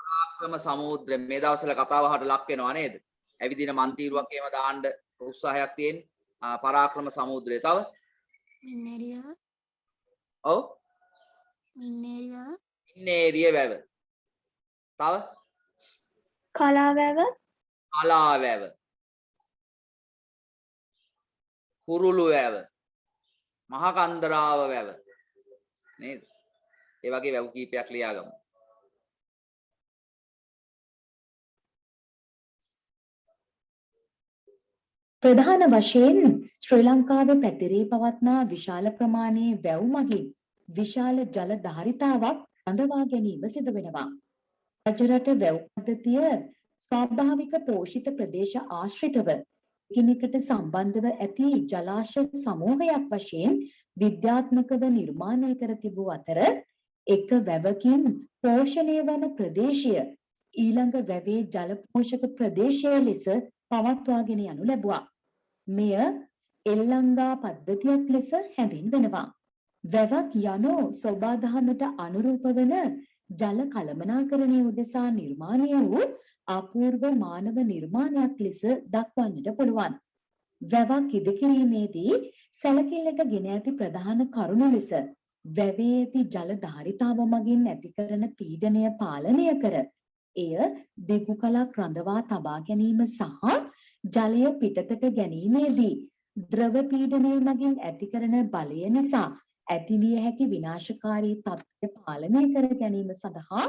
පරාක්‍රම සමුද්‍රය මේ දවස්වල කතාවහට ලක් වෙනවා නේද? ඇවිදින මන්තිරුවක් එහෙම දාන්න උත්සාහයක් තියෙන. පරාක්‍රම සමුද්‍රය. තව? මින්නේරියා. ඔව්. මින්නේරියා. මින්නේරිය වැව. තව? කලා වැව. කලා වැව. කුරුළු වැව. මහා කන්දරාව වැව. නේද? ඒ වගේ වැව් කීපයක් ලියාගමු. ප්‍රධාන වශයෙන් ශ්‍රී ලංකාවේ පැතිරී පවත්නා විශාල ප්‍රමාණයේ වැව් මගින් විශාල ජල ධාරිතාවක් රඳවා ගැනීම සිදු වෙනවා. රජරට වැව් පද්ධතිය ස්වාභාවික පෝෂිත ප්‍රදේශ ආශ්‍රිතව එකිනෙකට සම්බන්ධව ඇති ජලාශය සමූහයක් වශයෙන් විද්‍යාත්මකව නිර්මාණය කර තිබූ අතර එක වැවකින් පෝෂණය වන ප්‍රදේශය ඊළඟ වැවේ ජල පෝෂක ප්‍රදේශය ලෙස පවත්වාගෙන යනු ලැබුවා. මෙය එල්ලංගා පද්ධතියක් ලෙස හැඳින්වෙනවා. වැවක් යනු සෝබාදහමට අනුරූප වන ජල කළමනාකරණය උදෙසා නිර්මාණය වූ අපූර්ව මානව නිර්මාණයක් ලෙස දක්වන්නට පුළුවන්. වැවක් ඉදිකිරීමේදී සැලකිල්ලට ගෙන ඇති ප්‍රධාන කරුණු ලෙස වැවේ ඇති ජල ධාරිතාව මගින් ඇති කරන පීඩනය පාලනය කර එය දිගු කලක් රඳවා තබා ගැනීම සහ ජලය පිටතට ගැනීමේදී ද්‍රව පීඩනය මගින් ඇති කරන බලය නිසා ඇතිවිය හැකි විනාශකාරී තත්ත්වය පාලනය කර ගැනීම සඳහා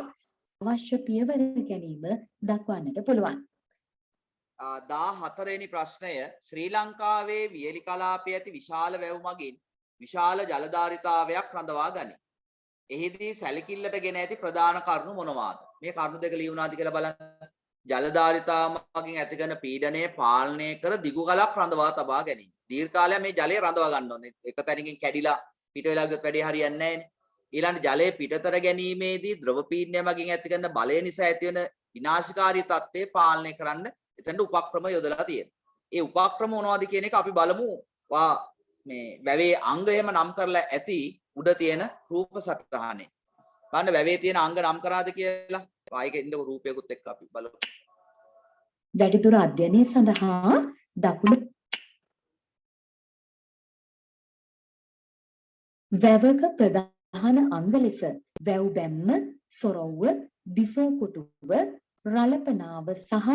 අවශ්‍ය පියවර ගැනීම දක්වන්නට පුළුවන්. 14 වෙනි ප්‍රශ්නය ශ්‍රී ලංකාවේ වියලි කලාපයේ ඇති විශාල වැව් මගින් විශාල ජලධාරිතාවයක් රඳවා ගනී. එහිදී සැලකිල්ලට ගෙන ඇති ප්‍රධාන කරුණු මොනවාද? මේ කරුණු දෙක ලියුණාද කියලා බලන්න. ජලධාරිතාව මගින් ඇති කරන පීඩනය පාලනය කර දිගු කලක් රඳවා තබා ගැනීම. දීර්ඝ කාලයක් මේ ජලය රඳවා ගන්න ඕනේ. එක තැනකින් කැඩිලා පිට වෙලා ගියොත් වැඩි හරියන්නේ නැහැ නේ. ඊළඟ ජලය පිටතර ගැනීමේදී ද්‍රව පීඩනය මගින් ඇති කරන බලය නිසා ඇති වෙන විනාශකාරී තත්ත්වය පාලනය කරන්න එතනට උපක්‍රම යොදලා තියෙනවා. ඒ උපක්‍රම මොනවද කියන එක අපි බලමු. මේ වැවේ අංග එහෙම නම් කරලා ඇති උඩ තියෙන රූප සටහනේ. බලන්න වැවේ තියෙන අංග නම් කරාද කියලා. ආයෙක ඉන්න රූපයකුත් එක්ක අපි බලමු. වැඩිදුර අධ්‍යයනය සඳහා දකුණු වැවක ප්‍රධාන අංග ලෙස වැව් බැම්ම, සොරවුව, බිසෝ කොටුව, රළපනාව සහ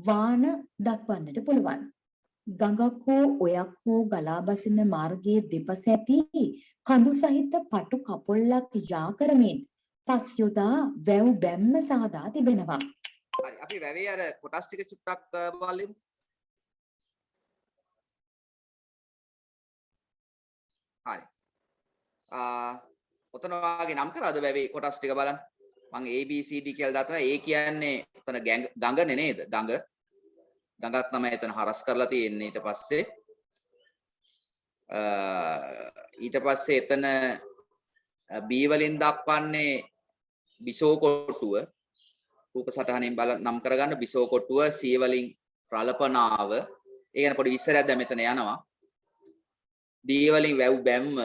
වාන දක්වන්නට පුළුවන්. ගඟක් හෝ ඔයක් හෝ ගලා බසින මාර්ගයේ දෙපස ඇති කඳු සහිත පටු කපොල්ලක් යා කරමින් පස් යොදා වැව් බැම්ම සාදා තිබෙනවා. හරි අපි වැවේ අර කොටස් ටික චුට්ටක් බලමු. හරි. ඔතන වාගේ නම් කරාද වැවේ කොටස් ටික බලන්න. මම ABCD කියලා දාතන. A කියන්නේ ඔතන ගඟනේ නේද? ගඟක් තමයි එතන හරස් කරලා තියෙන්නේ. ඊට පස්සේ එතන B වලින් දක්වන්නේ බිසෝ කොටුව. රූප සටහනින් නම් කරගන්න බිසෝ කොටුව, C වලින් රළපනාව. ඒ ගැන පොඩි විස්තරයක් දැන් මෙතන යනවා. D වලින් වැව් බැම්ම,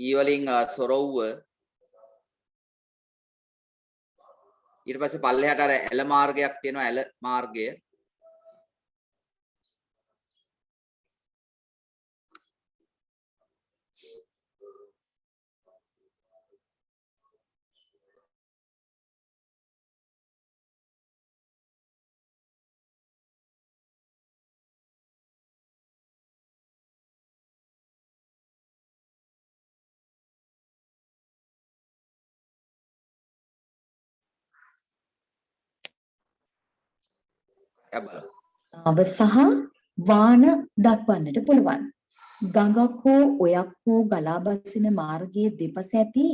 ඊ වලින් සොරවුව ඊට පස්සේ පල්ලෙහාට අර ඇල මාර්ගයක් තියෙනවා ඇල මාර්ගය අව සහ වාන දක්වන්නට පුළුවන්. ගඟක් හෝ ඔයක් හෝ ගලා බසින මාර්ගයේ දෙපස ඇති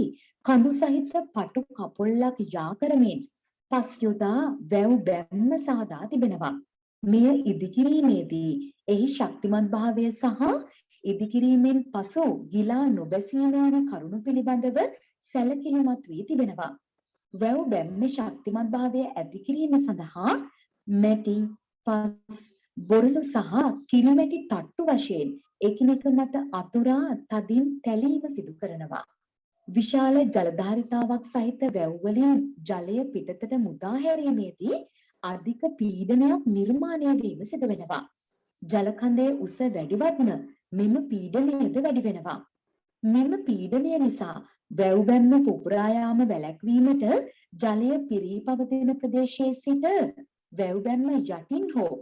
කඳු සහිත පටු කපොල්ලක් යා කරමින් පස් යොදා වැව් බැම්ම සාදා තිබෙනවා. මෙය ඉදිකිරීමේදී එහි ශක්තිමත් භාවය සහ ඉදිකිරීමෙන් පසු ගිලා නොබැසී යන කරුණු පිළිබඳව සැලකිලිමත් වී තිබෙනවා. වැව් බැම්මේ ශක්තිමත් භාවය ඇති කිරීම සඳහා මැටි, පස්, බොරළු සහ කිරිමැටි තට්ටු වශයෙන් එකිනෙක මත අතුරා තදින් තැලීම සිදු කරනවා. විශාල ජලධාරිතාවක් සහිත වැව් වලින් ජලය පිටතට මුදා හැරීමේදී අධික පීඩනයක් නිර්මාණය වීම සිදු වෙනවා. ජල කඳේ උස වැඩිවත්ම මෙම පීඩනයද වැඩි වෙනවා. මෙම පීඩනය නිසා වැව් බැම්ම පුපුරා යාම වැළැක්වීමට ජලය පිරී පවතින ප්‍රදේශයේ සිට වැව් බැම්ම යටින් හෝ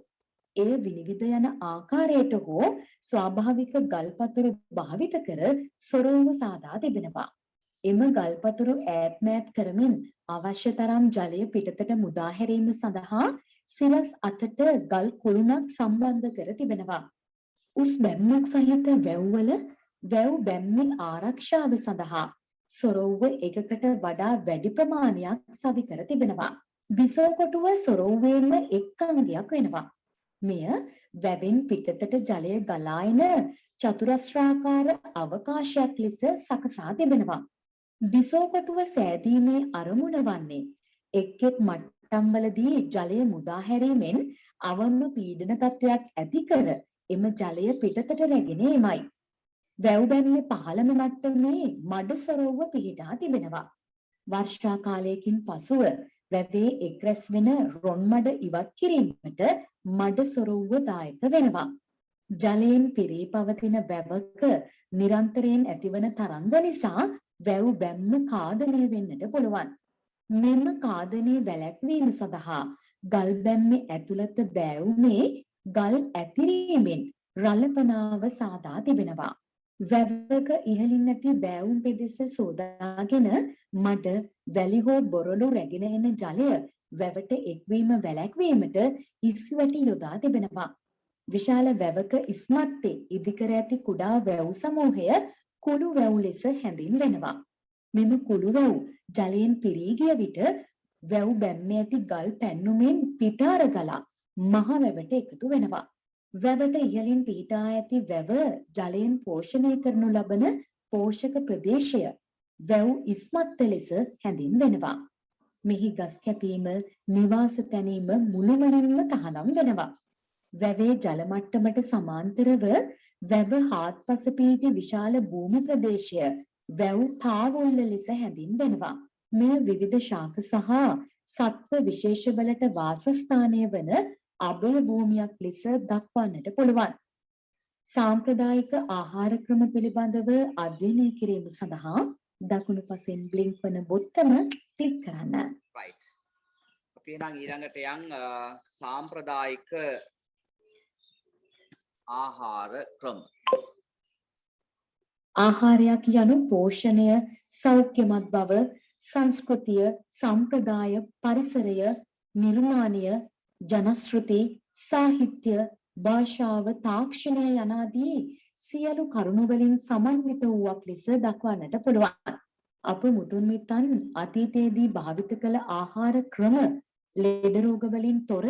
එය විනිවිද යන ආකාරයට හෝ ස්වාභාවික ගල්පතුරු භාවිත කර සොරවුව සාදා තිබෙනවා. එම ගල්පතුරු ඈත් මෑත් කරමින් අවශ්‍ය තරම් ජලය පිටතට මුදා හැරීම සඳහා සිරස් අතට ගල් කුළුණක් සම්බන්ධ කර තිබෙනවා. උස් බැම්මක් සහිත වැව්වල වැව් බැම්මේ ආරක්ෂාව සඳහා සොරවුව එකකට වඩා වැඩි ප්‍රමාණයක් සවි කර තිබෙනවා. බිසෝ කොටුව සොරවුවේම එක් අංගයක් වෙනවා. මෙය වැවෙන් පිටතට ජලය ගලා එන චතුරස්‍රාකාර අවකාශයක් ලෙස සකසා තිබෙනවා. බිසෝ කොටුව සෑදීමේ අරමුණ වන්නේ එක් එක් මට්ටම්වලදී ජලය මුදා හැරීමෙන් අවම පීඩන තත්ත්වයක් ඇති කර එම ජලය පිටතට රැගෙන එමයි. වැව් බැම්මේ පහළම මට්ටමේ මඩ සොරවුව පිහිටා තිබෙනවා. වර්ෂා කාලයකින් පසුව වැවේ එක් රැස් වෙන රොන් මඩ ඉවත් කිරීමට මඩ සොරවුව දායක වෙනවා. ජලයෙන් පිරී පවතින වැවක නිරන්තරයෙන් ඇතිවන තරංග නිසා වැව් බැම්ම කාදනය වෙන්නට පුළුවන්. මෙම කාදනය වැළැක්වීම සඳහා ගල් බැම්මේ ඇතුළත බෑවුමේ ගල් ඇතිරීමෙන් රළපනාව සාදා තිබෙනවා. වැවක ඉහළින් ඇති බෑවුම් පෙදෙස සෝදාගෙන මඩ, වැලි හෝ බොරළු රැගෙන එන ජලය වැවට එක්වීම වැළැක්වීමට ඉස්වැටි යොදා තිබෙනවා. විශාල වැවක ඉස්මත්තේ ඉදිකර ඇති කුඩා වැව් සමූහය කුළු වැව් ලෙස හැඳින්වෙනවා. මෙම කුළු වැව් ජලයෙන් පිරී ගිය විට වැව් බැම්මේ ඇති ගල් පැන්නුමෙන් පිටාර ගලා මහ වැවට එකතු වෙනවා. වැවට ඉහළින් පිහිටා ඇති වැව ජලයෙන් පෝෂණය කරනු ලබන පෝෂක ප්‍රදේශය වැව් ඉස්මත්ත ලෙස හැඳින්වෙනවා. මෙහි ගස් කැපීම, නිවාස තැනීම මුළුමනින්ම තහනම් වෙනවා. වැවේ ජල මට්ටමට සමාන්තරව වැව හාත්පස පිහිටි විශාල භූමි ප්‍රදේශය වැව් තාවුල්ල ලෙස හැඳින්වෙනවා. මෙය විවිධ ශාක සහ සත්ව විශේෂවලට වාසස්ථානය වන අභය භූමියක් ලෙස දක්වන්නට පුළුවන්. සාම්ප්‍රදායික ආහාර ක්‍රම පිළිබඳව අධ්‍යයනය කිරීම සඳහා දකුණු පසෙන් බ්ලින්ක් වන බොත්තම ක්ලික් කරන්න. right අපි එහෙනම් ඊළඟට යන් සාම්ප්‍රදායික ආහාර ක්‍රම. ආහාරයක් යනු පෝෂණය, සෞඛ්‍යමත් බව, සංස්කෘතිය, සම්ප්‍රදාය, පරිසරය, නිර්මාණය, ජනශ්‍රුති, සාහිත්‍ය, භාෂාව, තාක්ෂණය යනාදී සියලු කරුණු වලින් සමන්විත වූවක් ලෙස දක්වන්නට පුළුවන්. අප මුතුන් මිත්තන් අතීතයේදී භාවිත කළ ආහාර ක්‍රම ලෙඩ රෝග වලින් තොර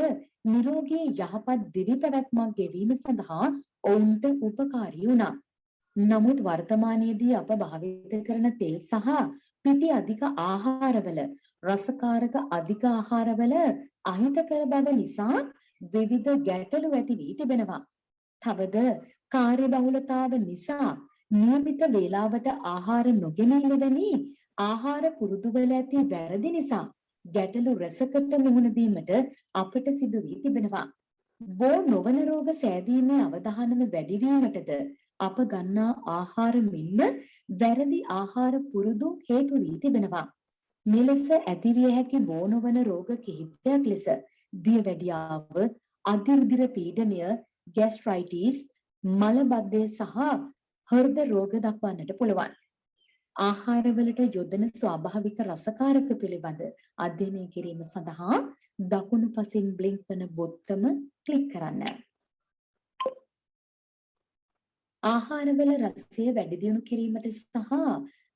නිරෝගී යහපත් දිවි පැවැත්මක් ගෙවීම සඳහා ඔවුන්ට උපකාරී වුණා. නමුත් වර්තමානයේදී අප භාවිත කරන තෙල් සහ පිටි අධික ආහාරවල, රසකාරක අධික ආහාරවල අහිතකර බව නිසා විවිධ ගැටලු ඇති වී තිබෙනවා. තවද කාර්යබහුලතාව නිසා නියමිත වේලාවට ආහාර නොගැනීම වැනි ආහාර පුරුදුවල ඇති වැරදි නිසා ගැටලු රැසකට මුහුණ දීමට අපට සිදු වී තිබෙනවා. බෝ නොවන රෝග සෑදීමේ අවධානම වැඩි වීමටද අප ගන්නා ආහාර මෙන්ම වැරදි ආහාර පුරුදු හේතු වී තිබෙනවා. මෙලෙස ඇතිවිය හැකි බෝ නොවන රෝග කිහිපයක් ලෙස දියවැඩියාව, අධිරුධිර පීඩනය, ગેස්ට්‍රයිටිස්, මලබද්ධය සහ හෘද රෝග දක්වන්නට පුළුවන්. ආහාරවලට යොදන ස්වාභාවික රසකාරක පිළිබඳ අධ්‍යයනය කිරීම සඳහා දකුණු පසින් බ්ලින්ක් වන බොත්තම ක්ලික් කරන්න. ආහාරවල රසය වැඩි දියුණු කිරීමට සහ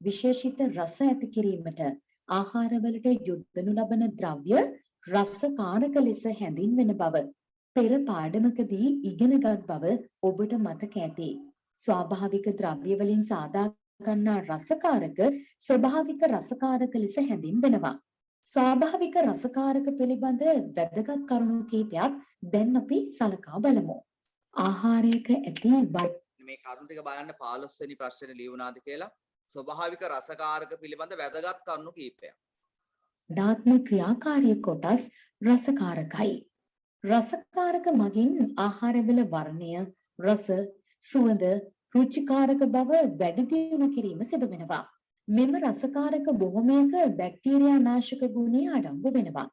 විශේෂිත රස ඇති කිරීමට ආහාරවලට යොදනු ලබන ද්‍රව්‍ය රසකාරක ලෙස හැඳින්වෙන බව පෙර පාඩමකදී ඉගෙනගත් බව ඔබට මතක ඇති. ස්වාභාවික ද්‍රව්‍ය වලින් සාදා ගන්නා රසකාරක ස්වභාවික රසකාරක ලෙස හැඳින්වෙනවා. ස්වාභාවික රසකාරක පිළිබඳ වැදගත් කරුණු කිහිපයක් දැන් අපි සලකා බලමු. ආහාරයක ඇති මේ කරුණු ටික බලන්න 15 වෙනි ප්‍රශ්නේ ලියුණාද කියලා. ස්වභාවික රසකාරක පිළිබඳ වැදගත් කරුණු කිහිපයක්. දාත්ම ක්‍රියාකාරී කොටස් රසකාරකයි. රසකාරක මගින් ආහාරවල වර්ණය, රස, සුවඳ, රුචිකාරක බව වැඩි දියුණු කිරීම සිදු වෙනවා. මෙම රසකාරක බොහොමයක බැක්ටීරියා නාශක ගුණය අඩංගු වෙනවා.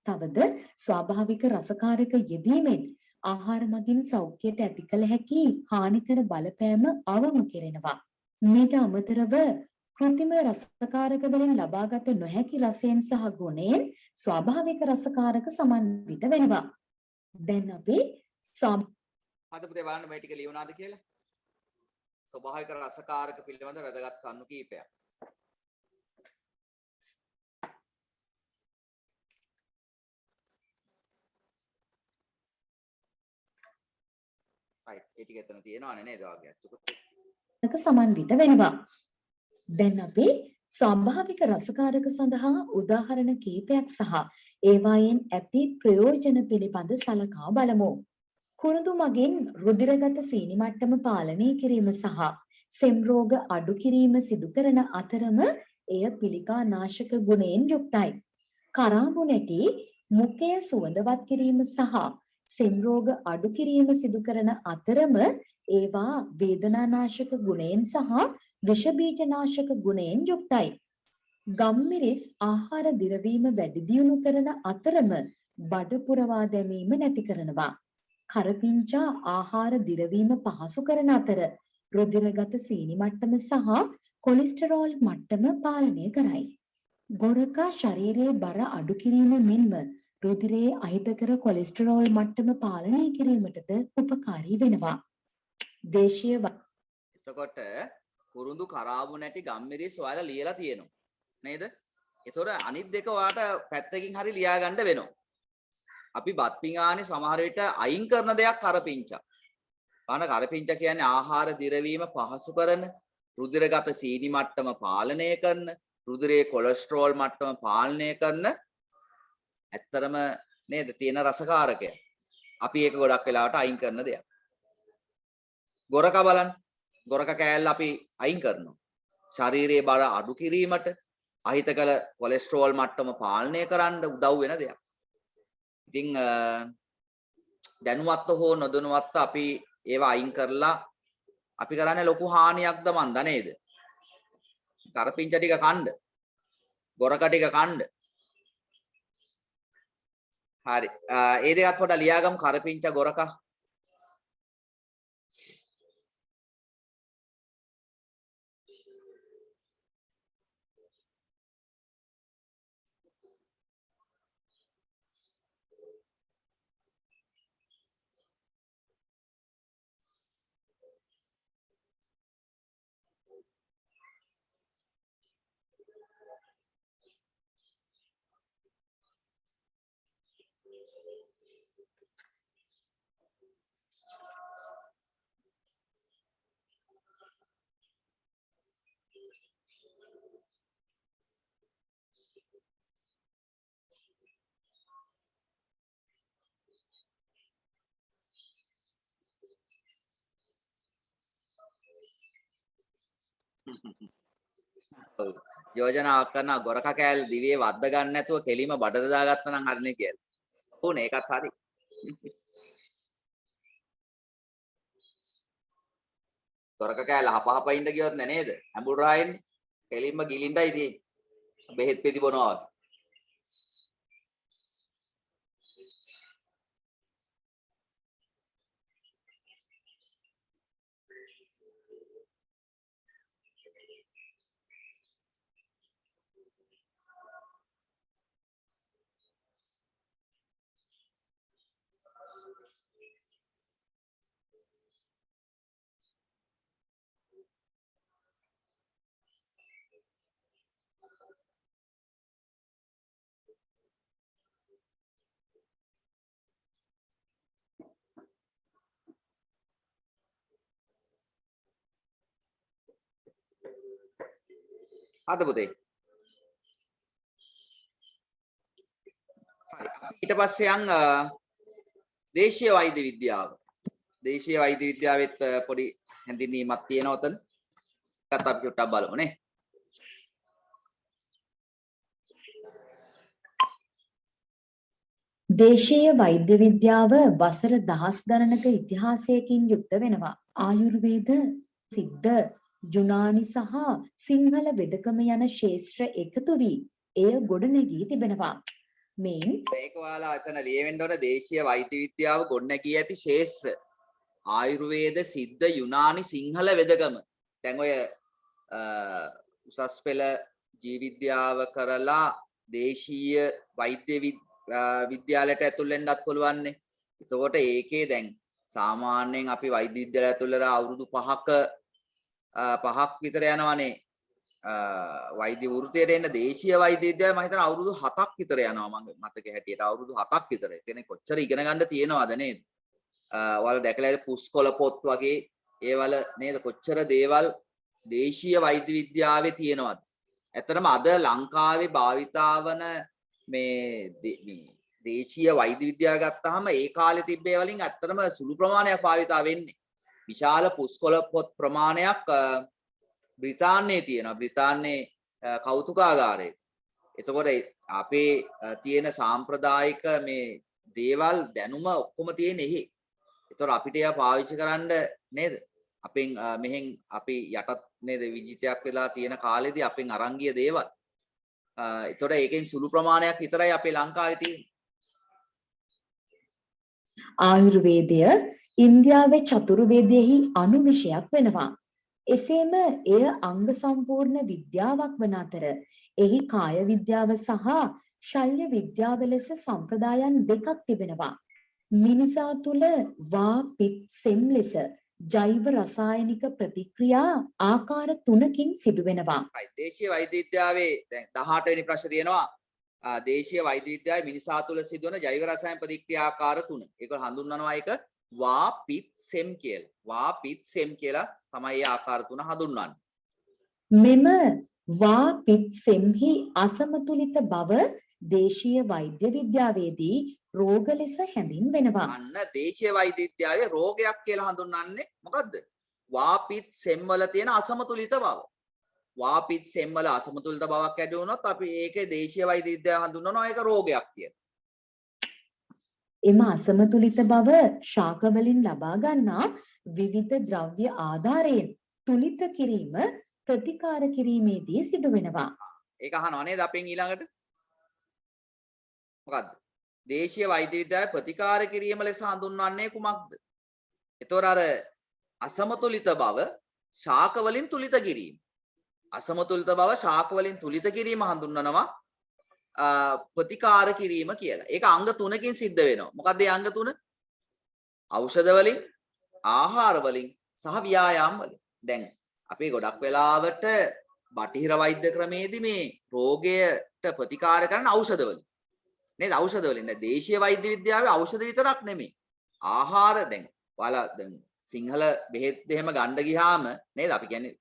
තවද ස්වාභාවික රසකාරක යෙදීමෙන් ආහාර මගින් සෞඛ්‍යයට ඇති කළ හැකි හානිකර බලපෑම අවම කෙරෙනවා. මීට අමතරව කෘත්‍රිම රසකාරක වලින් ලබාගත නොහැකි රසයෙන් සහ ගුණයෙන් ස්වාභාවික රසකාරක සමන්විත වෙනවා. දැන් අපි අද පුතේ බලන්න මේ ටික ලියුණාද කියලා. ස්වභාවික රසකාරක පිළිබඳ වැදගත් කරුණු කිහිපයක්. right ඒ ටික එතන තියෙනවනේ නේද වාගයක් චුකුත් සමන්විත වෙනවා. දැන් අපි ස්වාභාවික රසකාරක සඳහා උදාහරණ කිහිපයක් සහ ඒවායෙන් ඇති ප්‍රයෝජන පිළිබඳ සලකා බලමු. කුරුඳු මගින් රුධිරගත සීනි මට්ටම පාලනය කිරීම සහ සෙම් රෝග අඩු කිරීම සිදු කරන අතරම එය පිළිකා නාශක ගුණයෙන් යුක්තයි. කරාඹු නැටි මුඛය සුවඳවත් කිරීම සහ සෙම් රෝග අඩු කිරීම සිදු කරන අතරම ඒවා වේදනානාශක ගුණයෙන් සහ විෂ බීජ නාශක ගුණයෙන් යුක්තයි. ගම්මිරිස් ආහාර දිරවීම වැඩි දියුණු කරන අතරම බඩ පුරවා දැමීම නැති කරනවා. කරපිංචා ආහාර දිරවීම පහසු කරන අතර රුධිරගත සීනි මට්ටම සහ කොලෙස්ටරෝල් මට්ටම පාලනය කරයි. ගොරකා ශරීරයේ බර අඩු කිරීම මෙන්ම රුධිරයේ අහිතකර කොලෙස්ටරෝල් මට්ටම පාලනය කිරීමටද උපකාරී වෙනවා. දේශීය එතකොට කුරුඳු කරාබු නැටි ගම්මිරිස් ඔයාලා ලියලා තියෙනවා නේද? ඒතොර අනිත් දෙක ඔයාට පැත්තකින් හරි ලියා ගන්න වෙනවා. අපි බත් පිඟානේ සමහර විට අයින් කරන දෙයක් කරපිංචා. බලන්න කරපිංචා කියන්නේ ආහාර දිරවීම පහසු කරන, රුධිරගත සීනි මට්ටම පාලනය කරන, රුධිරයේ කොලෙස්ටරෝල් මට්ටම පාලනය කරන ඇත්තරම නේද තියෙන රසකාරකය. අපි ඒක ගොඩක් වෙලාවට අයින් කරන දෙයක්. ගොරක බලන්න. ගොරක කෑල්ල අපි අයින් කරනවා. ශරීරයේ බර අඩු කිරීමට, අහිතකර කොලෙස්ටරෝල් මට්ටම පාලනය කරන්න උදව් වෙන දෙයක්. ඉතින් දැනුවත්ව හෝ නොදැනුවත්ව අපි ඒවා අයින් කරලා අපි කරන්නේ ලොකු හානියක්ද මන්ද නේද? කරපිංච ටික කන්න, ගොරක ටික කන්න. හරි. ඒ දෙකත් පොඩ්ඩක් ලියාගමු කරපිංච ගොරක. ඔව්. යෝජනාවක් කරනවා ගොරක කෑල්ල දිවේ වද්ද ගන්න නැතුව කෙලිම බඩට දාගත්තා නම් හරිනේ කියලා. ඕනේ ඒකත් හරි. ගොරක කෑල්ල හපහප ඉන්න ගියොත් නේද? ඇඹුල් රහින් කෙලින්ම ගිලින්නයි තියෙන්නේ. බෙහෙත් පෙති බොනවා වගේ. හද පුතේ. හරි. ඊට පස්සේ යන් දේශීය වෛද්‍ය විද්‍යාව. දේශීය වෛද්‍ය විද්‍යාවෙත් පොඩි හැඳින්වීමක් තියෙනවා උතන. ඒකත් අපි චුට්ටක් බලමු නේ. දේශීය වෛද්‍ය විද්‍යාව වසර දහස් ගණනක ඉතිහාසයකින් යුක්ත වෙනවා. ආයුර්වේද, සිද්ධ, යුනානි සහ සිංහල වෙදකම යන ශාස්ත්‍ර එකතු වී එය ගොඩනැගී තිබෙනවා. මේන් ඒක ඔයාලා එතන ලියවෙන්න ඕන දේශීය වෛද්‍ය විද්‍යාව ගොඩනැගී ඇති ශාස්ත්‍ර. ආයුර්වේද, සිද්ධ, යුනානි, සිංහල වෙදකම. දැන් ඔය උසස් පෙළ ජීව විද්‍යාව කරලා දේශීය වෛද්‍ය විද්‍යාලයට ඇතුල් වෙන්නත් පුළුවන්නේ. එතකොට ඒකේ දැන් සාමාන්‍යයෙන් අපි වෛද්‍ය විද්‍යාලය ඇතුල් වෙලා අවුරුදු 5ක් විතර යනවනේ වෛද්‍ය වෘත්තියට එන්න. දේශීය වෛද්‍ය විද්‍යාව මම හිතන අවුරුදු 7ක් විතර යනවා මම මතක හැටියට අවුරුදු 7ක් විතර. ඒ කියන්නේ කොච්චර ඉගෙන ගන්න තියෙනවද නේද? ඔයාලා දැකලා ඉතින් පුස්කොළ පොත් වගේ ඒවල නේද කොච්චර දේවල් දේශීය වෛද්‍ය විද්‍යාවේ තියෙනවද? ඇත්තටම අද ලංකාවේ භාවිතා වන මේ දේශීය වෛද්‍ය විද්‍යාව ගත්තාම ඒ කාලේ තිබ්බේ වලින් ඇත්තටම සුළු ප්‍රමාණයක් භාවිතා වෙන්නේ. විශාල පුස්කොළ පොත් ප්‍රමාණයක් බ්‍රිතාන්‍යයේ තියෙනවා. බ්‍රිතාන්‍යයේ කෞතුකාගාරයේ. එතකොට අපේ තියෙන සාම්ප්‍රදායික මේ දේවල් දැනුම ඔක්කොම තියෙන්නේ එහි. එතකොට අපිට ඒවා පාවිච්චි කරන්න නේද? අපෙන් මෙහෙන් අපි යටත් නේද විජිතයක් වෙලා තියෙන කාලෙදී අපෙන් අරන් ගිය දේවල්. එතකොට ඒකෙන් සුළු ප්‍රමාණයක් විතරයි අපේ ලංකාවේ තියෙන්නේ. ආයුර්වේදය ඉන්දියාවේ චතුර්වේදයෙහි අනු විෂයක් වෙනවා. එසේම එය අංග සම්පූර්ණ විද්‍යාවක් වන අතර එහි කාය විද්‍යාව සහ ශල්‍ය විද්‍යාව ලෙස සම්ප්‍රදායන් දෙකක් තිබෙනවා. මිනිසා තුළ වා පිත් සෙම් ලෙස ජෛව රසායනික ප්‍රතික්‍රියා ආකාර 3කින් සිදුවෙනවා. දේශීය වෛද්‍ය විද්‍යාවේ දැන් 18 වෙනි ප්‍රශ්නේ තියෙනවා. දේශීය වෛද්‍ය විද්‍යාවේ මිනිසා තුළ සිදුවන ජෛව රසායන ප්‍රතික්‍රියා ආකාර 3. ඒක හඳුන්වනවා ඒක වා පිත් සෙම් කියලා. වා පිත් සෙම් කියලා තමයි මේ ආකාර 3 හඳුන්වන්නේ. මෙම වා පිත් සෙම්හි අසමතුලිත බව දේශීය වෛද්‍ය විද්‍යාවේදී රෝග ලෙස හැඳින්වෙනවා. අන්න දේශීය වෛද්‍ය විද්‍යාවේ රෝගයක් කියලා හඳුන්වන්නේ මොකද්ද? වාපිත් සෙම් වල තියෙන අසමතුලිත බව. වාපිත් සෙම් වල අසමතුලිත බවක් ඇති වුණොත් අපි ඒකේ දේශීය වෛද්‍ය විද්‍යාව හඳුන්වනවා ඒක රෝගයක් කියලා. එම අසමතුලිත බව ශාක වලින් ලබා ගන්නා විවිධ ද්‍රව්‍ය ආධාරයෙන් තුලිත කිරීම ප්‍රතිකාර කිරීමේදී සිදු වෙනවා. ඒක අහනවා නේද අපෙන් ඊළඟට? මොකද්ද? දේශීය වෛද්‍ය විද්‍යාවේ ප්‍රතිකාර කිරීම ලෙස හඳුන්වන්නේ කුමක්ද? ඒතොර අර අසමතුලිත බව ශාක වලින් තුලිත කිරීම. අසමතුලිත බව ශාක වලින් තුලිත කිරීම හඳුන්වනවා ප්‍රතිකාර කිරීම කියලා. ඒක අංග 3කින් සිද්ධ වෙනවා. මොකක්ද ඒ අංග 3? ඖෂධ වලින්, ආහාර වලින් සහ ව්‍යායාම වලින්. දැන් අපි ගොඩක් වෙලාවට බටහිර වෛද්‍ය ක්‍රමේදී මේ රෝගයට ප්‍රතිකාර කරන ඖෂධ වලින් නේද? ඖෂධ වලින්. දැන් දේශීය වෛද්‍ය විද්‍යාවේ ඖෂධ විතරක් නෙමෙයි. ආහාර දැන් ඔයාලා දැන් සිංහල බෙහෙත් එහෙම ගන්න ගියාම නේද? අපි කියන්නේ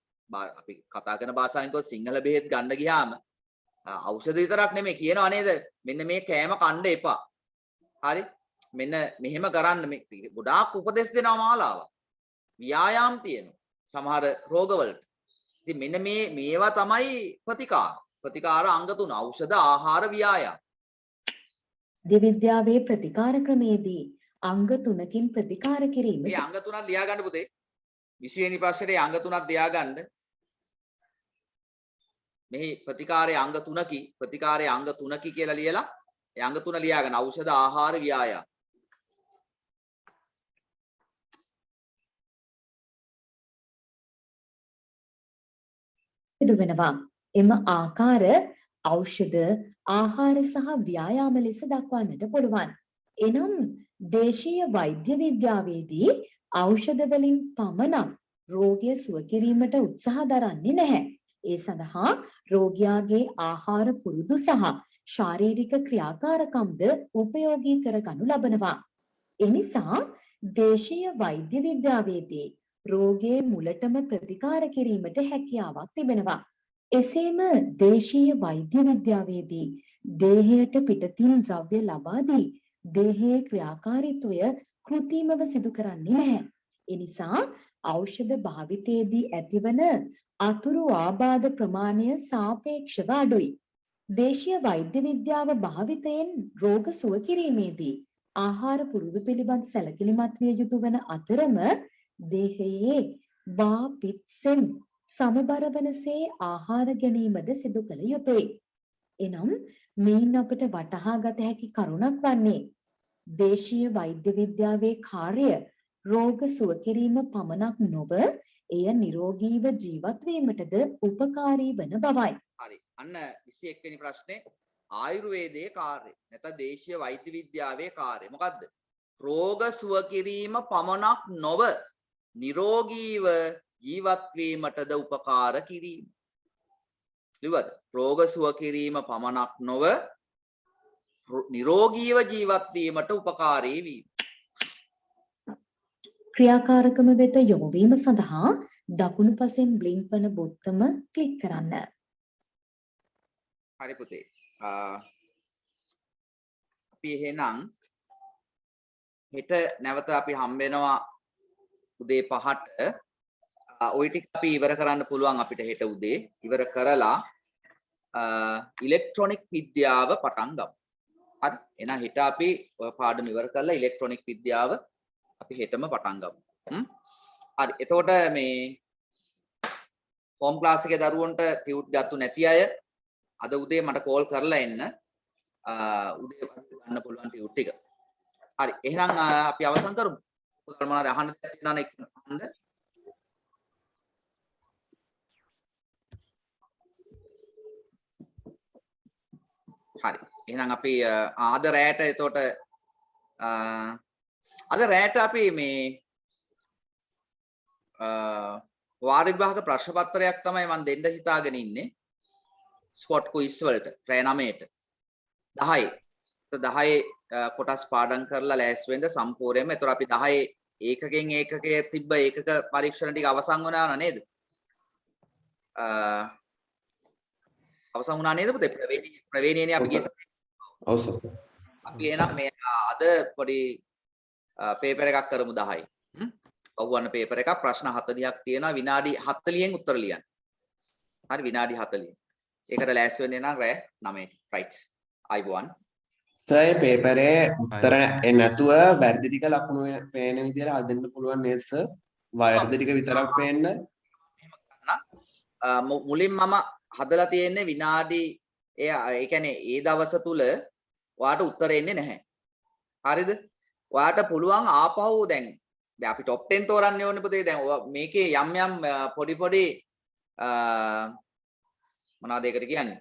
අපි කතා කරන භාෂාවෙන් කිව්වොත් සිංහල බෙහෙත් ගන්න ගියාම ඖෂධ විතරක් නෙමෙයි කියනවා නේද? මෙන්න මේ කෑම කන්න එපා. හරි? මෙන්න මෙහෙම කරන්න මේ ගොඩාක් උපදෙස් දෙනවා මාලාවක්. ව්‍යායාම් තියෙනවා. සමහර රෝගවලට. ඉතින් මෙන්න මේවා තමයි ප්‍රතිකාර. ප්‍රතිකාර අංග 3 ඖෂධ ආහාර ව්‍යායාම. දිවිද්‍යාවේ ප්‍රතිකාර ක්‍රමයේදී අංග 3කින් ප්‍රතිකාර කිරීම මේ අංග 3ක් ලියා ගන්න පුතේ. 20 වෙනි ප්‍රශ්නේ අංග 3ක් ලියා ගන්න. මෙහි ප්‍රතිකාරයේ අංග 3කි ප්‍රතිකාරයේ අංග 3කි කියලා ලියලා ඒ අංග 3 ලියා ගන්න. ඖෂධ ආහාර ව්‍යායාම. සිදු වෙනවා. එම ආකාර ඖෂධ ආහාර සහ ව්‍යායාම ලෙස දක්වන්නට පුළුවන්. එනම් දේශීය වෛද්‍ය විද්‍යාවේදී ඖෂධ වලින් පමණක් රෝගය සුව කිරීමට උත්සාහ දරන්නේ නැහැ. ඒ සඳහා රෝගියාගේ ආහාර පුරුදු සහ ශාරීරික ක්‍රියාකාරකම්ද උපයෝගී කරගනු ලබනවා. එනිසා දේශීය වෛද්‍ය විද්‍යාවේදී රෝගයේ මුලටම ප්‍රතිකාර කිරීමට හැකියාවක් තිබෙනවා. එසේම දේශීය වෛද්‍ය විද්‍යාවේදී දේහයට පිටතින් ද්‍රව්‍ය ලබා දී දේහයේ ක්‍රියාකාරීත්වය කෘත්‍රිමව සිදු කරන්නේ නැහැ. එනිසා ඖෂධ භාවිතයේදී ඇතිවන අතුරු ආබාධ ප්‍රමාණය සාපේක්ෂව අඩුයි. දේශීය වෛද්‍ය විද්‍යාව භාවිතයෙන් රෝග සුව කිරීමේදී ආහාර පුරුදු පිළිබඳ සැලකිලිමත් විය යුතු වන අතරම දේහයේ වා පිත්සෙන් සමබර වනසේ ආහාර ගැනීමද සිදු කළ යුතුය. එනම් මෙයින් අපට වටහා ගත හැකි කරුණක් වන්නේ දේශීය වෛද්‍ය විද්‍යාවේ කාර්ය රෝග සුව කිරීම පමණක් නොව එය නිරෝගීව ජීවත් වීමටද උපකාරී වන බවයි. හරි. අන්න 21 වෙනි ප්‍රශ්නේ ආයුර්වේදයේ කාර්යය. නැත්නම් දේශීය වෛද්‍ය විද්‍යාවේ කාර්යය. මොකද්ද? රෝග සුව කිරීම පමණක් නොව නිරෝගීව ජීවත් වීමටද උපකාර කිරීම. ලිව්වද? රෝග සුව කිරීම පමණක් නොව නිරෝගීව ජීවත් වීමට උපකාරී වීම. ක්‍රියාකාරකම වෙත යොමු වීම සඳහා දකුණු පසෙන් බ්ලින්ක් වන බොත්තම ක්ලික් කරන්න. හරි පුතේ. අපි එහෙනම් හෙට නැවත අපි හම්බ වෙනවා උදේ 5ට. ওই ටික අපි ඉවර කරන්න පුළුවන් අපිට හෙට උදේ. ඉවර කරලා ඉලෙක්ට්‍රොනික විද්‍යාව පටන් ගමු. හරි. එහෙනම් හෙට අපි ඔය පාඩම ඉවර කරලා ඉලෙක්ට්‍රොනික විද්‍යාව අපි හෙටම පටන් ගමු. හරි. එතකොට මේ හෝම් ක්ලාස් එකේ දරුවන්ට ටියුට් ගත්තු නැති අය අද උදේ මට කෝල් කරලා එන්න. උදේ ගන්න පුළුවන් ටියුට් ටික. හරි. එහෙනම් අපි අවසන් කරමු. ඔයාලා මොනවාරි අහන්න තියෙනවා නම් අහන්න. හරි. එහෙනම් අපි ආද රැයට එතකොට අද රැයට අපි මේ වාර විභාග ප්‍රශ්න පත්‍රයක් තමයි මම දෙන්න හිතාගෙන ඉන්නේ. ස්පොට් ක්විස් වලට රැ 9ට 10. 10 කොටස් පාඩම් කරලා ලෑස්ති වෙන්න සම්පූර්ණයෙන්ම. ඒතර අපි 10 ඒකකෙන් ඒකකයේ තිබ්බ ඒකක පරීක්ෂණ ටික අවසන් වුණා නේද? අවසන් වුණා නේද පුතේ? ප්‍රවේණියනේ අපි ගිය ඔව් සර්. අපි එහෙනම් මේ අද පොඩි පේපර් එකක් කරමු 10යි. පහුවන්න පේපර් එකක් ප්‍රශ්න 40ක් තියෙනවා විනාඩි 40න් උත්තර ලියන්න. හරි විනාඩි 40. ඒකට ලෑස්ති වෙන්නේ නම් රෑ 9ට. රයිට්. අයිබෝන්. සර් පේපරේ උත්තර නැතුව වැරදි ටික ලකුණු පේන විදිහට හදන්න පුළුවන් නේද සර්? වැරදි ටික විතරක් පේන්න. මුලින් මම හදලා තියෙන්නේ විනාඩි ඒ කියන්නේ ඒ දවස තුල ඔයාට උත්තර එන්නේ නැහැ. හරිද? ඔයාට පුළුවන් ආපහු දැන් අපි টොප් 10 තෝරන්න ඕනේ පුතේ. දැන් මේකේ යම් යම් පොඩි පොඩි මොනවද ඒකට කියන්නේ?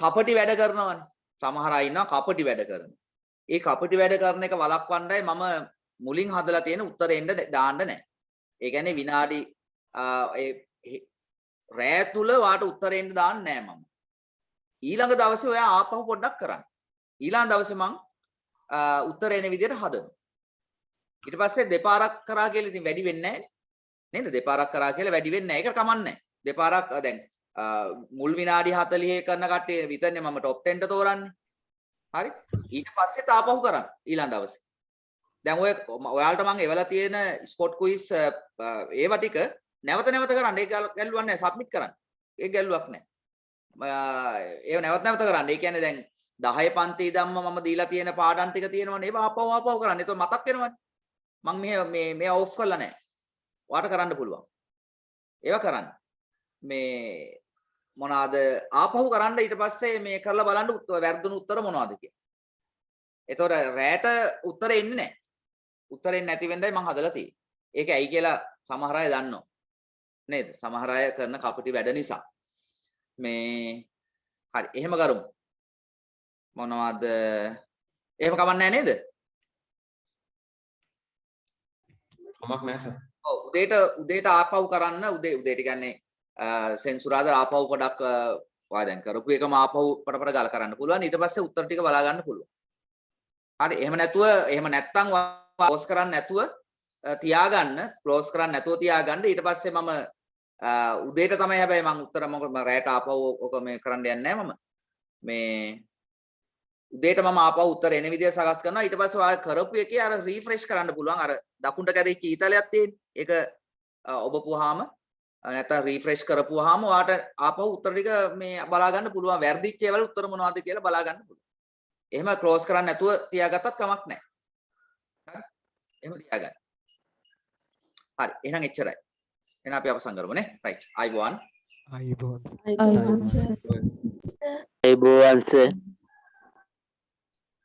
කපටි වැඩ කරනවනේ. සමහර අය ඉන්නවා කපටි වැඩ කරන. ඒ කපටි වැඩ කරන එක වළක්වන්නයි මම මුලින් හදලා තියෙන උත්තර එන්න දාන්න නැහැ. ඒ කියන්නේ විනාඩි රෑ තුල වාට උත්තර එන්න දාන්න නැහැ මම. ඊළඟ දවසේ ඔයා ආපහු පොඩ්ඩක් කරන්න. ඊළඟ දවසේ මම උත්තර එන විදිහට හදනවා. ඊට පස්සේ දෙපාරක් කරා කියලා ඉතින් වැඩි වෙන්නේ නැහැ නේද? දෙපාරක් කරා කියලා වැඩි වෙන්නේ නැහැ. ඒක කමන්නේ නැහැ. දෙපාරක් දැන් මුල් විනාඩි 40 කරන කට්ටිය විතරනේ මම টොප් 10ට තෝරන්නේ. හරි? ඊට පස්සේ තාපහු කරන්න ඊළඟ දවසේ. දැන් ඔයාලට මම එවලා තියෙන ස්පොට් ක්විස් ඒවා ටික නැවත කරන්න ඒක ගැල්ලුවක් නැහැ සබ්මිට් කරන්න. ඒක ගැල්ලුවක් නැහැ. ඒව නැවත කරන්න. ඒ කියන්නේ දැන් 10 පන්ති ඉඳන්ම මම දීලා තියෙන පාඩම් ටික තියෙනවනේ. ඒවා ආපහු කරන්න. ඒක මතක් වෙනවනේ. මම මේ ඔෆ් කරලා නැහැ. ඔයාට කරන්න පුළුවන්. ඒවා කරන්න. මේ මොනවාද ආපහු කරන්න ඊට පස්සේ මේ කරලා බලන්න වැරදුණු උත්තර මොනවද කියලා. ඒතකොට රැට උත්තර එන්නේ නැහැ. උත්තර එන්නේ නැති වෙන්නයි මම හදලා තියෙන්නේ. ඒක ඇයි කියලා සමහර අය දන්නවා. නේද? සමහර අය කරන කපටි වැඩ නිසා. මේ හරි එහෙම කරමු. මොනවද? එහෙම කමන්නේ නේද? කමක් නැහැ සර්. ඔව් උදේට ආපහු කරන්න උදේට කියන්නේ සෙන්සුරාදා ආපහු පොඩක් ඔයා දැන් කරපු එකම ආපහු පොඩ ගාලා කරන්න පුළුවන්. ඊට පස්සේ උත්තර ටික බලා ගන්න පුළුවන්. හරි එහෙම නැත්තම් ක්ලෝස් කරන්න නැතුව තියාගන්න ක්ලෝස් කරන්න නැතුව තියාගන්න ඊට පස්සේ මම උදේට තමයි හැබැයි මම උත්තර මොකද රැට ආපහු ඔක මේ කරන්න යන්නේ නැහැ මම මේ උදේට මම ආපහු උත්තර එන විදිය සකස් කරනවා ඊට පස්සේ ඔයාලා කරපු එකේ අර රීෆ්‍රෙෂ් කරන්න පුළුවන් අර දකුණට කැරිච්ච ඊතලයක් තියෙන ඒක ඔබපුවාම නැත්නම් රීෆ්‍රෙෂ් කරපුවාම ඔයාට ආපහු උත්තර ටික මේ බලා ගන්න පුළුවන් වැරදිච්ච ඒවල උත්තර මොනවද කියලා බලා ගන්න පුළුවන් එහෙම ක්ලෝස් කරන්න නැතුව තියාගත්තත් කමක් නැහැ හරි එහෙම තියාගන්න හරි එහෙනම් එච්චරයි එහෙනම් අපි අවසන් කරමු නේ රයිට් I1 අයිබෝන් සර්